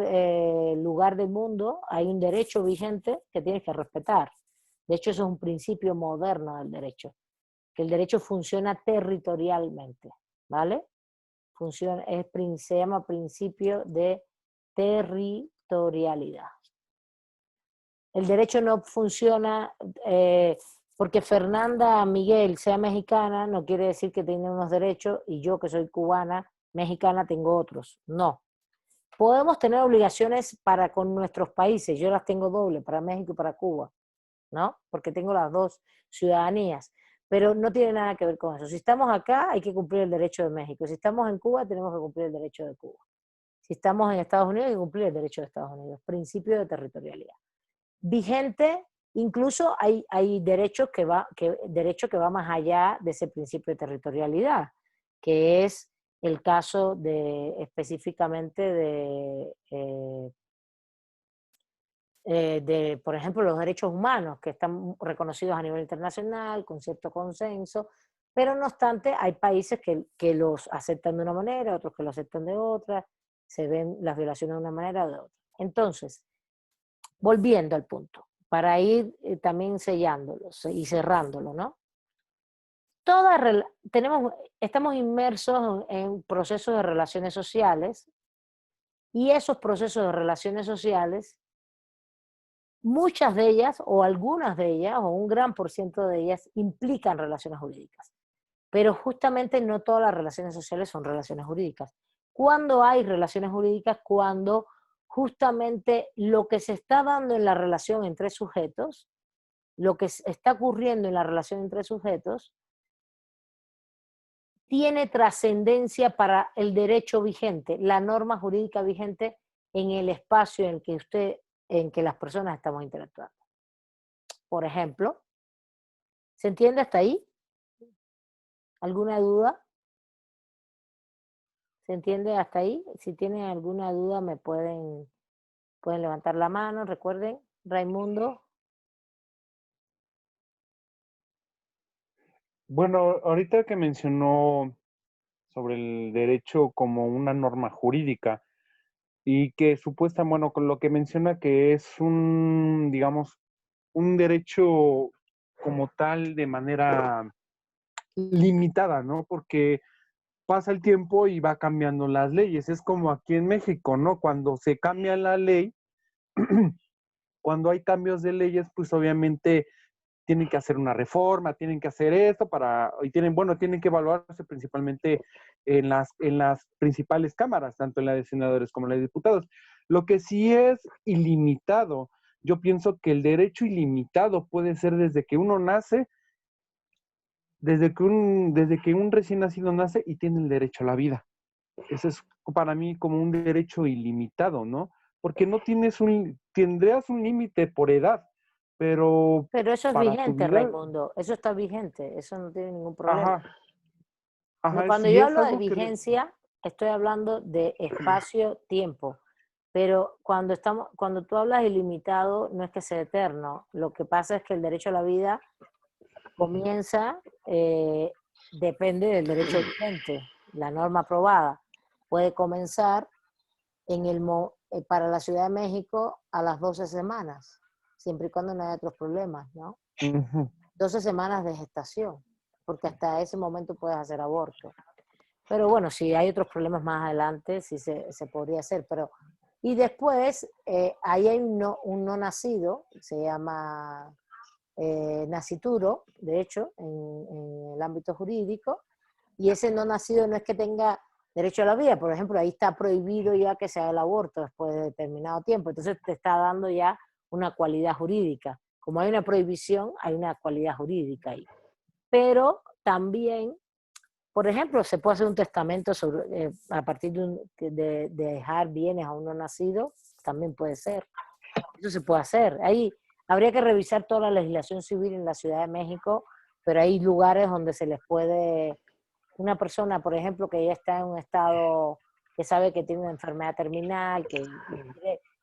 lugar del mundo, hay un derecho vigente que tienes que respetar. De hecho, eso es un principio moderno del derecho, que el derecho funciona territorialmente, ¿vale? Se llama principio de territorialidad. El derecho no funciona porque Fernanda Miguel sea mexicana, no quiere decir que tiene unos derechos y yo que soy cubana, mexicana, tengo otros. No. Podemos tener obligaciones para con nuestros países, yo las tengo doble, para México y para Cuba, ¿no? Porque tengo las dos ciudadanías, pero no tiene nada que ver con eso. Si estamos acá, hay que cumplir el derecho de México. Si estamos en Cuba, tenemos que cumplir el derecho de Cuba. Si estamos en Estados Unidos, hay que cumplir el derecho de Estados Unidos. Principio de territorialidad. Vigente, incluso hay derechos derecho que va más allá de ese principio de territorialidad, que es el caso específicamente por ejemplo, los derechos humanos, que están reconocidos a nivel internacional, con cierto consenso, pero no obstante hay países que los aceptan de una manera, otros que lo aceptan de otra, se ven las violaciones de una manera o de otra. Entonces, volviendo al punto, para ir también sellándolo y cerrándolo, ¿no? Estamos inmersos en procesos de relaciones sociales y esos procesos de relaciones sociales, muchas de ellas o algunas de ellas o un gran por ciento de ellas implican relaciones jurídicas. Pero justamente no todas las relaciones sociales son relaciones jurídicas. ¿Cuándo hay relaciones jurídicas? Cuando justamente lo que se está dando en la relación entre sujetos, lo que está ocurriendo en la relación entre sujetos, tiene trascendencia para el derecho vigente, la norma jurídica vigente en el espacio en que las personas estamos interactuando. Por ejemplo, ¿se entiende hasta ahí? ¿Alguna duda? ¿Se entiende hasta ahí? Si tienen alguna duda me pueden levantar la mano. Recuerden, Raimundo. Bueno, ahorita que mencionó sobre el derecho como una norma jurídica y que bueno, con lo que menciona que es digamos, un derecho como tal de manera limitada, ¿no? Porque pasa el tiempo y va cambiando las leyes. Es como aquí en México, ¿no? Cuando se cambia la ley, cuando hay cambios de leyes, pues obviamente tienen que hacer una reforma, tienen que hacer esto tienen que evaluarse principalmente en las principales cámaras, tanto en la de senadores como en la de diputados. Lo que sí es ilimitado, yo pienso que el derecho ilimitado puede ser desde que uno nace, desde que un recién nacido nace y tiene el derecho a la vida. Ese es para mí como un derecho ilimitado, ¿no? Porque tendrías un límite por edad, pero Pero eso es para tu vigente, vida, Raimundo. Eso está vigente. Eso no tiene ningún problema. ajá, ajá, Cuando si yo es hablo de algo que vigencia, estoy hablando de espacio-tiempo. Pero cuando tú hablas de ilimitado, no es que sea eterno. Lo que pasa es que el derecho a la vida comienza, depende del derecho vigente, la norma aprobada. Puede comenzar para la Ciudad de México a las 12 semanas, siempre y cuando no haya otros problemas, ¿no? Ujú. 12 semanas de gestación, porque hasta ese momento puedes hacer aborto. Pero bueno, si hay otros problemas más adelante, sí se podría hacer. Y después, ahí hay un no nacido, se llama nacituro, de hecho, en el ámbito jurídico, y ese no nacido no es que tenga derecho a la vida, por ejemplo, ahí está prohibido ya que se haga el aborto después de determinado tiempo, entonces te está dando ya una cualidad jurídica. Como hay una prohibición, hay una cualidad jurídica ahí. Pero también, por ejemplo, se puede hacer un testamento a partir de dejar bienes a un no nacido, también puede ser. Eso se puede hacer. Ahí habría que revisar toda la legislación civil en la Ciudad de México, pero hay lugares donde se les puede, una persona, por ejemplo, que ya está en un estado que sabe que tiene una enfermedad terminal,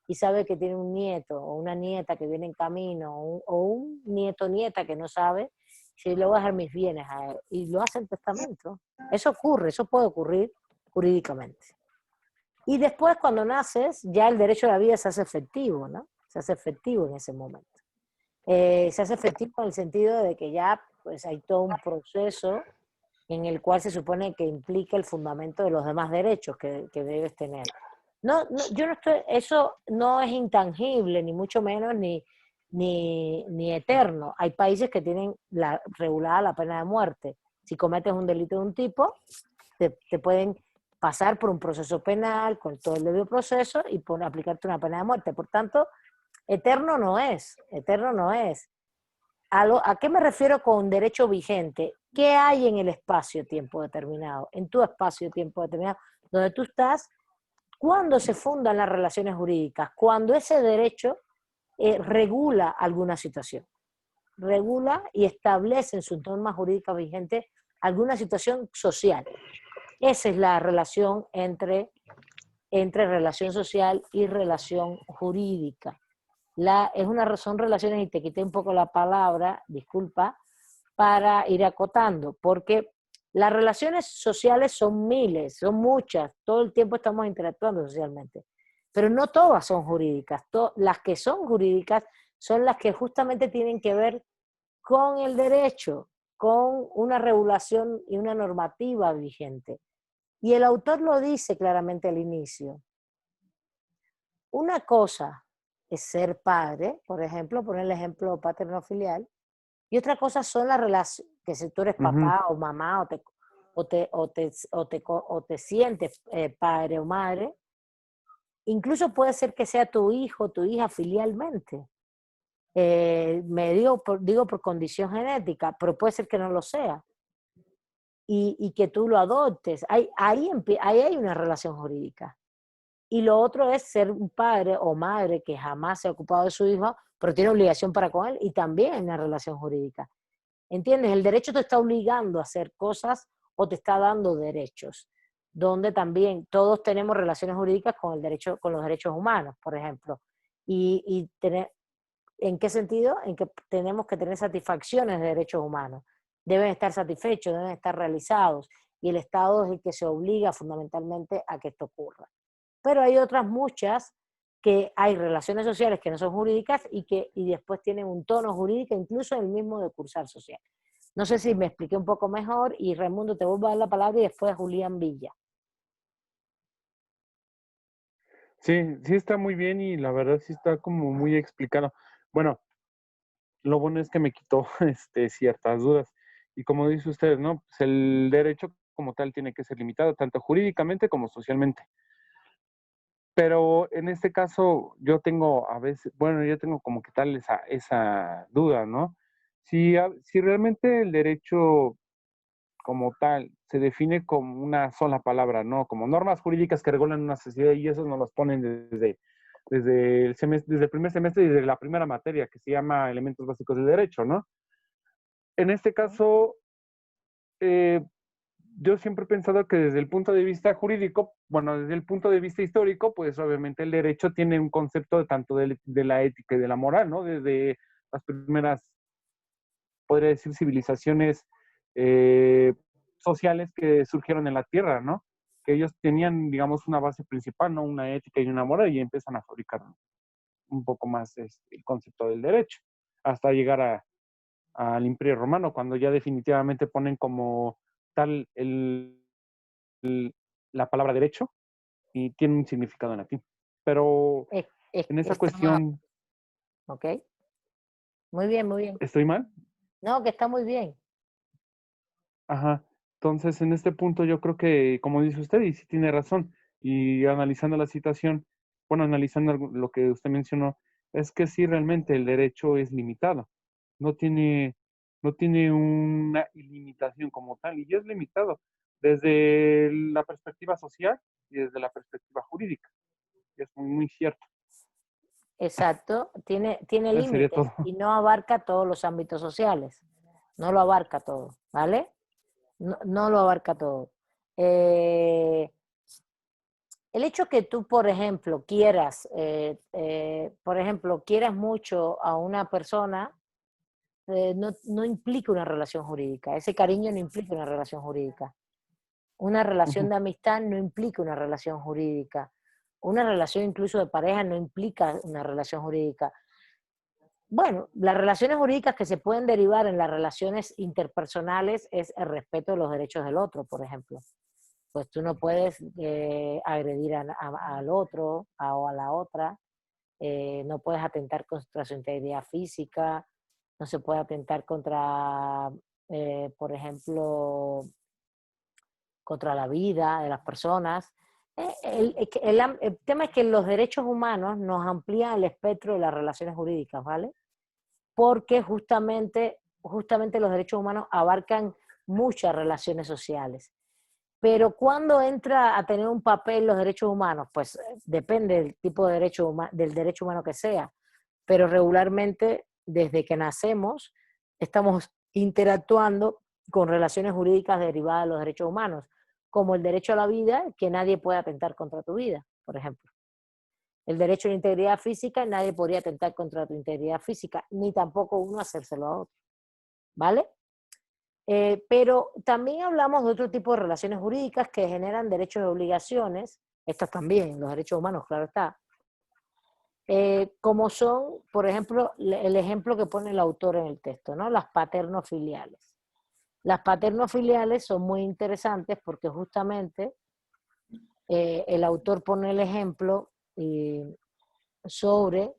y sabe que tiene un nieto o una nieta que viene en camino, o un nieto o nieta que no sabe, si le voy a dejar mis bienes a él, y lo hace el testamento. Eso ocurre, eso puede ocurrir jurídicamente. Y después, cuando naces, ya el derecho a la vida se hace efectivo, ¿no? Se hace efectivo en ese momento. Se hace efectivo en el sentido de que ya pues hay todo un proceso en el cual se supone que implica el fundamento de los demás derechos que debes tener. Yo no estoy, eso no es intangible, ni mucho menos, ni eterno. Hay países que tienen regulada la pena de muerte. Si cometes un delito de un tipo, te pueden pasar por un proceso penal, con todo el debido proceso, y aplicarte una pena de muerte. Por tanto, eterno no es, eterno no es. ¿A qué me refiero con derecho vigente? ¿Qué hay en el espacio-tiempo determinado? En tu espacio-tiempo determinado, donde tú estás, ¿cuándo se fundan las relaciones jurídicas? Cuando ese derecho regula alguna situación. Regula y establece en sus normas jurídicas vigentes alguna situación social. Esa es la relación entre relación social y relación jurídica. Son relaciones, y te quité un poco la palabra, disculpa, para ir acotando, porque las relaciones sociales son miles, son muchas, todo el tiempo estamos interactuando socialmente, pero no todas son jurídicas. Las que son jurídicas son las que justamente tienen que ver con el derecho, con una regulación y una normativa vigente. Y el autor lo dice claramente al inicio. Una cosa es ser padre, por ejemplo, poner el ejemplo paterno-filial, y otra cosa son las relaciones, que si tú eres Ujú. papá o mamá o te sientes padre o madre, incluso puede ser que sea tu hijo o tu hija filialmente. Digo por condición genética, pero puede ser que no lo sea. Y que tú lo adoptes. Ahí hay una relación jurídica. Y lo otro es ser un padre o madre que jamás se ha ocupado de su hijo, pero tiene obligación para con él, y también hay una relación jurídica. ¿Entiendes? El derecho te está obligando a hacer cosas o te está dando derechos, donde también todos tenemos relaciones jurídicas con el derecho, con los derechos humanos, por ejemplo. ¿En qué sentido? En que tenemos que tener satisfacciones de derechos humanos. Deben estar satisfechos, deben estar realizados, y el Estado es el que se obliga fundamentalmente a que esto ocurra. Pero hay otras muchas que hay relaciones sociales que no son jurídicas y después tienen un tono jurídico, incluso en el mismo decursar social. No sé si me expliqué un poco mejor, y Raimundo, te vuelvo a dar la palabra, y después Julián Villa. Sí, sí está muy bien y la verdad sí está como muy explicado. Bueno, lo bueno es que me quitó ciertas dudas. Y como dice usted, ¿no? Pues el derecho como tal tiene que ser limitado, tanto jurídicamente como socialmente. Pero en este caso yo tengo a veces, bueno, yo tengo como que tal esa duda, ¿no? Si realmente el derecho como tal se define como una sola palabra, ¿no? Como normas jurídicas que regulan una sociedad, y eso nos los ponen desde el primer semestre y desde la primera materia que se llama Elementos Básicos del Derecho, ¿no? En este caso, eh, yo siempre he pensado que desde el punto de vista jurídico, bueno, desde el punto de vista histórico, pues obviamente el derecho tiene un concepto tanto de la ética y de la moral, ¿no? Desde las primeras, podría decir, civilizaciones eh, sociales que surgieron en la Tierra, ¿no? Que ellos tenían, digamos, una base principal, ¿no? Una ética y una moral, y empiezan a fabricar un poco más el concepto del derecho, hasta llegar al Imperio Romano, cuando ya definitivamente ponen como tal la palabra derecho y tiene un significado en latín. Pero en esa Está, cuestión, ok, muy bien, muy bien. ¿estoy mal? No, que está muy bien. Ajá. Entonces, en este punto yo creo que, como dice usted, y sí tiene razón, y analizando la situación, bueno, analizando lo que usted mencionó, es que sí, realmente el derecho es limitado. No tiene, no tiene una ilimitación como tal, y es limitado desde la perspectiva social y desde la perspectiva jurídica. Y es muy, muy cierto. Exacto, tiene Eso sería límites todo. y no abarca todos los ámbitos sociales. No lo abarca todo, ¿vale? No lo abarca todo. Eh, el hecho que tú, por ejemplo, quieras mucho a una persona, no implica una relación jurídica. Ese cariño no implica una relación jurídica. Una relación Ujú. de amistad no implica una relación jurídica. Una relación incluso de pareja no implica una relación jurídica. bueno, las relaciones jurídicas que se pueden derivar en las relaciones interpersonales es el respeto de los derechos del otro, por ejemplo. Pues tú no puedes agredir al otro o a la otra, no puedes atentar contra su integridad física, no se puede atentar contra, por ejemplo, contra la vida de las personas. El tema es que los derechos humanos nos amplían el espectro de las relaciones jurídicas, ¿vale? Porque justamente los derechos humanos abarcan muchas relaciones sociales. Pero cuando entra a tener un papel los derechos humanos, pues depende del tipo de del derecho humano que sea, pero regularmente desde que nacemos estamos interactuando con relaciones jurídicas derivadas de los derechos humanos, como el derecho a la vida, que nadie puede atentar contra tu vida, por ejemplo. El derecho a la integridad física, nadie podría atentar contra tu integridad física, ni tampoco uno hacérselo a otro, ¿vale? Pero también hablamos de otro tipo de relaciones jurídicas que generan derechos y obligaciones, estas también, los derechos humanos, claro está, como son, por ejemplo, el ejemplo que pone el autor en el texto, ¿no? Las paterno-filiales. Las paterno-filiales son muy interesantes porque justamente el autor pone el ejemplo sobre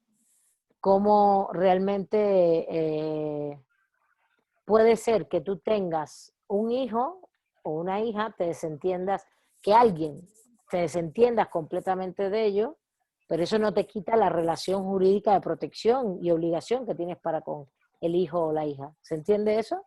cómo realmente puede ser que tú tengas un hijo o una hija, te desentiendas, que alguien te desentiendas completamente de ello, pero eso no te quita la relación jurídica de protección y obligación que tienes para con el hijo o la hija. ¿Se entiende eso?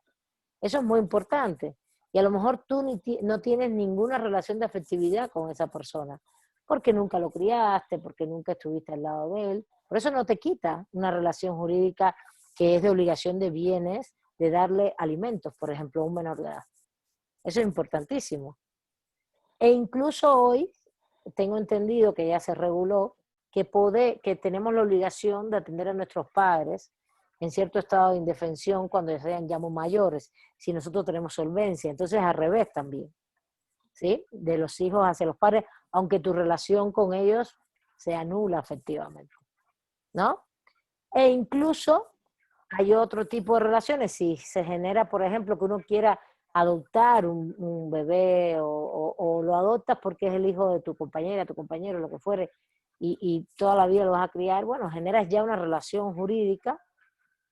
Eso es muy importante. Y a lo mejor tú no tienes ninguna relación de afectividad con esa persona, porque nunca lo criaste, porque nunca estuviste al lado de él. Por eso no te quita una relación jurídica que es de obligación de bienes, de darle alimentos, por ejemplo, a un menor de edad. Eso es importantísimo. E incluso hoy tengo entendido que ya se reguló que tenemos la obligación de atender a nuestros padres en cierto estado de indefensión cuando sean ya muy mayores, si nosotros tenemos solvencia. Entonces, al revés también, ¿sí? De los hijos hacia los padres, aunque tu relación con ellos sea nula efectivamente, ¿no? E incluso hay otro tipo de relaciones, si se genera, por ejemplo, que uno quiera adoptar un bebé o lo adoptas porque es el hijo de tu compañera, tu compañero, lo que fuere, y toda la vida lo vas a criar, bueno, generas ya una relación jurídica,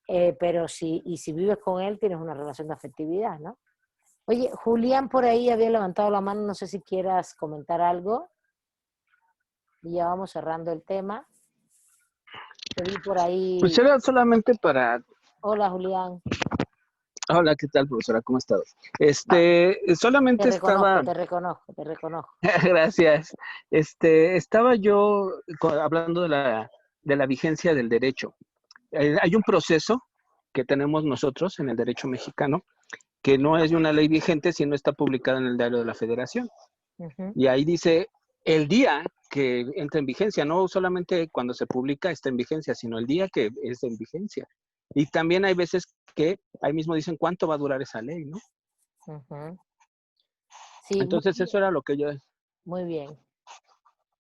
pero si vives con él tienes una relación de afectividad, ¿no? Oye, Julián por ahí había levantado la mano, no sé si quieras comentar algo, y ya vamos cerrando el tema. Te vi por Pues ahí. era solamente para... Hola, Julián. Hola, ¿qué tal, profesora? ¿Cómo ha estado? Te Solamente reconozco, estaba... te reconozco, te reconozco. Gracias. Estaba yo hablando de la vigencia del derecho. Hay un proceso que tenemos nosotros en el derecho mexicano que no es de una ley vigente, sino está publicada en el Diario de la Federación. Ujú. Y ahí dice el día que entra en vigencia, no solamente cuando se publica está en vigencia, sino el día que es en vigencia. Y también hay veces que ahí mismo dicen cuánto va a durar esa ley, ¿no? Ujú. Sí, muy Entonces bien, eso era lo que yo... muy bien.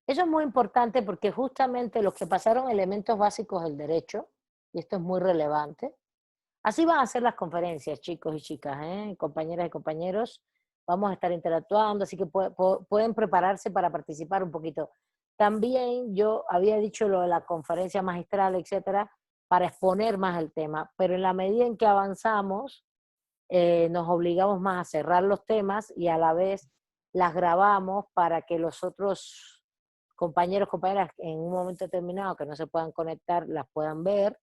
Eso es muy importante porque justamente los que pasaron elementos básicos del derecho, y esto es muy relevante, así van a ser las conferencias, chicos y chicas, compañeras y compañeros, vamos a estar interactuando, así que pueden prepararse para participar un poquito. También yo había dicho lo de la conferencia magistral, etcétera, para exponer más el tema, pero en la medida en que avanzamos, nos obligamos más a cerrar los temas y a la vez las grabamos para que los otros compañeros, compañeras en un momento determinado que no se puedan conectar, las puedan ver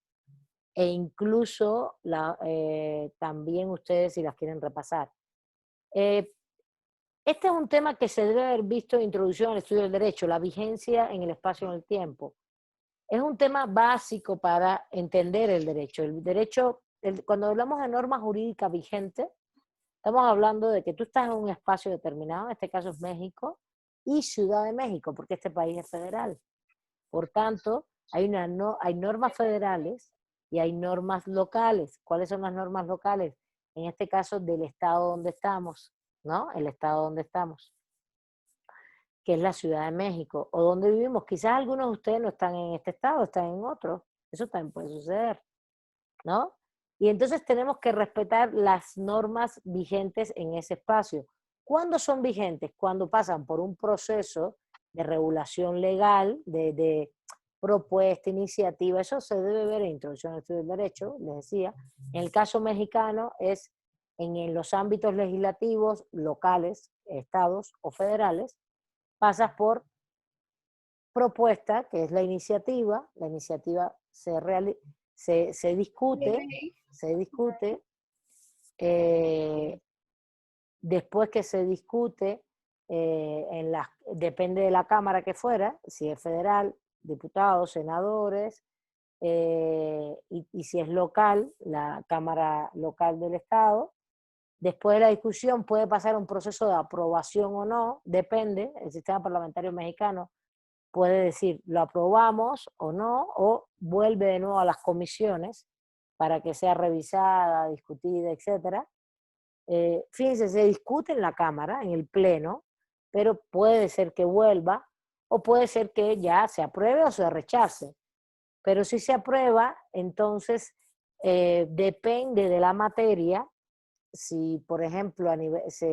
e incluso también ustedes si las quieren repasar. Eh, este es un tema que se debe haber visto en introducción al estudio del derecho, la vigencia en el espacio y en el tiempo. Es un tema básico para entender el derecho. El derecho, cuando hablamos de norma jurídica vigente, estamos hablando de que tú estás en un espacio determinado, en este caso es México, y Ciudad de México, porque este país es federal. Por tanto, hay normas federales y hay normas locales. ¿Cuáles son las normas locales? En este caso, del estado donde estamos, ¿no? El estado donde estamos, que es la Ciudad de México, o donde vivimos. Quizás algunos de ustedes no están en este estado, están en otro. Eso también puede suceder. ¿no? Y entonces tenemos que respetar las normas vigentes en ese espacio. ¿Cuándo son vigentes? Cuando pasan por un proceso de regulación legal, de propuesta, iniciativa, eso se debe ver en Introducción al Estudio del Derecho, les decía. En el caso mexicano es en los ámbitos legislativos, locales, estados o federales, pasas por propuesta, que es la iniciativa se discute, eh, después que se discute, depende de la Cámara que fuera, si es federal, diputados, senadores, y si es local, la Cámara local del Estado. Después de la discusión puede pasar un proceso de aprobación o no, depende, el sistema parlamentario mexicano puede decir lo aprobamos o no, o vuelve de nuevo a las comisiones para que sea revisada, discutida, etc. Fíjense, se discute en la Cámara, en el Pleno, pero puede ser que vuelva o puede ser que ya se apruebe o se rechace. Pero si se aprueba, entonces depende de la materia. Si, por ejemplo, es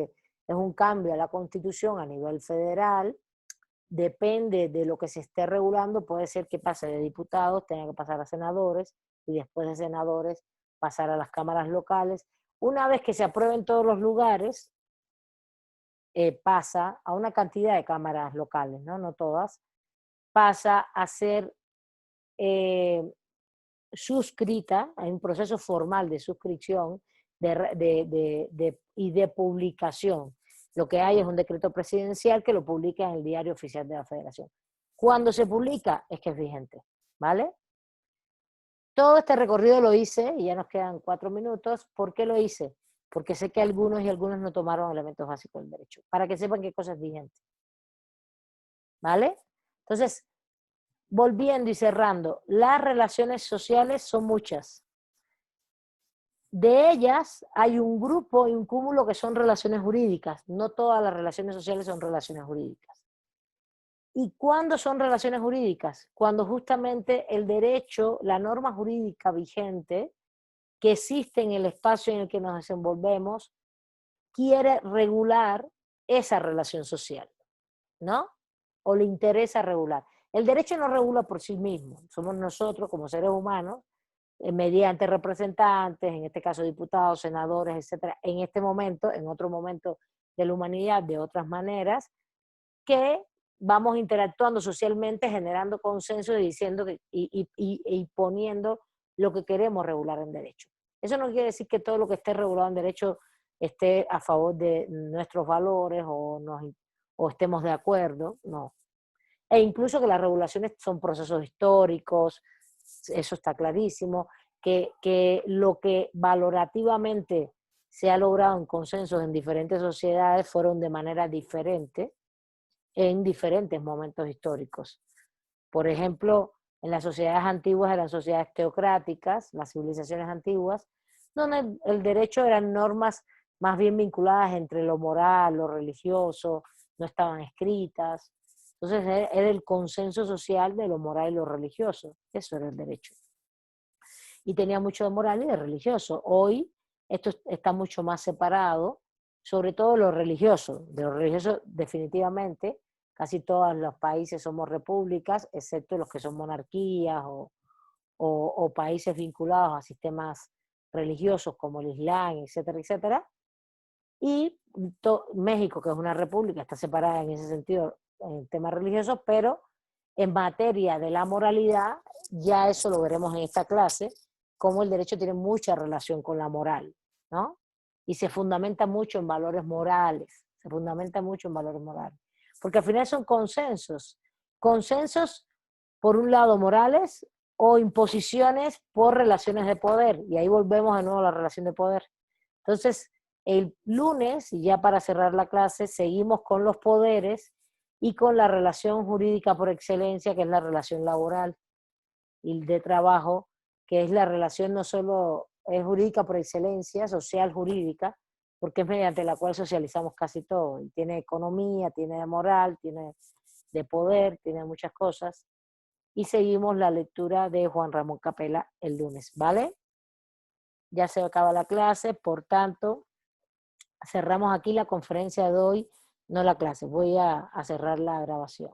un cambio a la Constitución a nivel federal, depende de lo que se esté regulando, puede ser que pase de diputados, tenga que pasar a senadores, y después de senadores pasar a las cámaras locales. Una vez que se apruebe en todos los lugares, pasa a una cantidad de cámaras locales, no todas, pasa a ser suscrita, hay un proceso formal de suscripción y de publicación. Lo que hay es un decreto presidencial que lo publica en el Diario Oficial de la Federación. Cuando se publica es que es vigente, ¿vale? Todo este recorrido lo hice, y ya nos quedan 4 minutos. ¿Por qué lo hice? Porque sé que algunos y algunas no tomaron elementos básicos del derecho, para que sepan qué cosa es vigente. ¿Vale? Entonces, volviendo y cerrando, las relaciones sociales son muchas. De ellas hay un grupo y un cúmulo que son relaciones jurídicas. No todas las relaciones sociales son relaciones jurídicas. ¿Y cuándo son relaciones jurídicas? Cuando justamente el derecho, la norma jurídica vigente que existe en el espacio en el que nos desenvolvemos, quiere regular esa relación social, ¿no? O le interesa regular. El derecho no regula por sí mismo. Somos nosotros como seres humanos, mediante representantes, en este caso diputados, senadores, etcétera, en este momento, en otro momento de la humanidad, de otras maneras, que vamos interactuando socialmente, generando consenso y diciendo y poniendo lo que queremos regular en derecho. Eso no quiere decir que todo lo que esté regulado en derecho esté a favor de nuestros valores o estemos de acuerdo, no. E incluso que las regulaciones son procesos históricos, eso está clarísimo, que lo que valorativamente se ha logrado en consensos en diferentes sociedades fueron de manera diferente en diferentes momentos históricos. Por ejemplo, en las sociedades antiguas eran sociedades teocráticas, las civilizaciones antiguas, donde el derecho eran normas más bien vinculadas entre lo moral, lo religioso, no estaban escritas. Entonces era el consenso social de lo moral y lo religioso. Eso era el derecho. Y tenía mucho de moral y de religioso. Hoy esto está mucho más separado, sobre todo lo religioso. De lo religioso definitivamente, casi todos los países somos repúblicas, excepto los que son monarquías o países vinculados a sistemas religiosos como el Islam, etcétera, etcétera. Y México, que es una república, está separada en ese sentido en temas religiosos, pero en materia de la moralidad, ya eso lo veremos en esta clase, cómo el derecho tiene mucha relación con la moral, ¿no? Y se fundamenta mucho en valores morales, porque al final son consensos por un lado morales o imposiciones por relaciones de poder, y ahí volvemos de nuevo a la relación de poder. Entonces, el lunes, y ya para cerrar la clase, seguimos con los poderes y con la relación jurídica por excelencia, que es la relación laboral y de trabajo, que es la relación no solo es jurídica por excelencia, social jurídica, porque es mediante la cual socializamos casi todo, y tiene economía, tiene de moral, tiene de poder, tiene muchas cosas, y seguimos la lectura de Juan Ramón Capella el lunes, ¿vale? ya se acaba la clase, por tanto, cerramos aquí la conferencia de hoy, no la clase, voy a cerrar la grabación.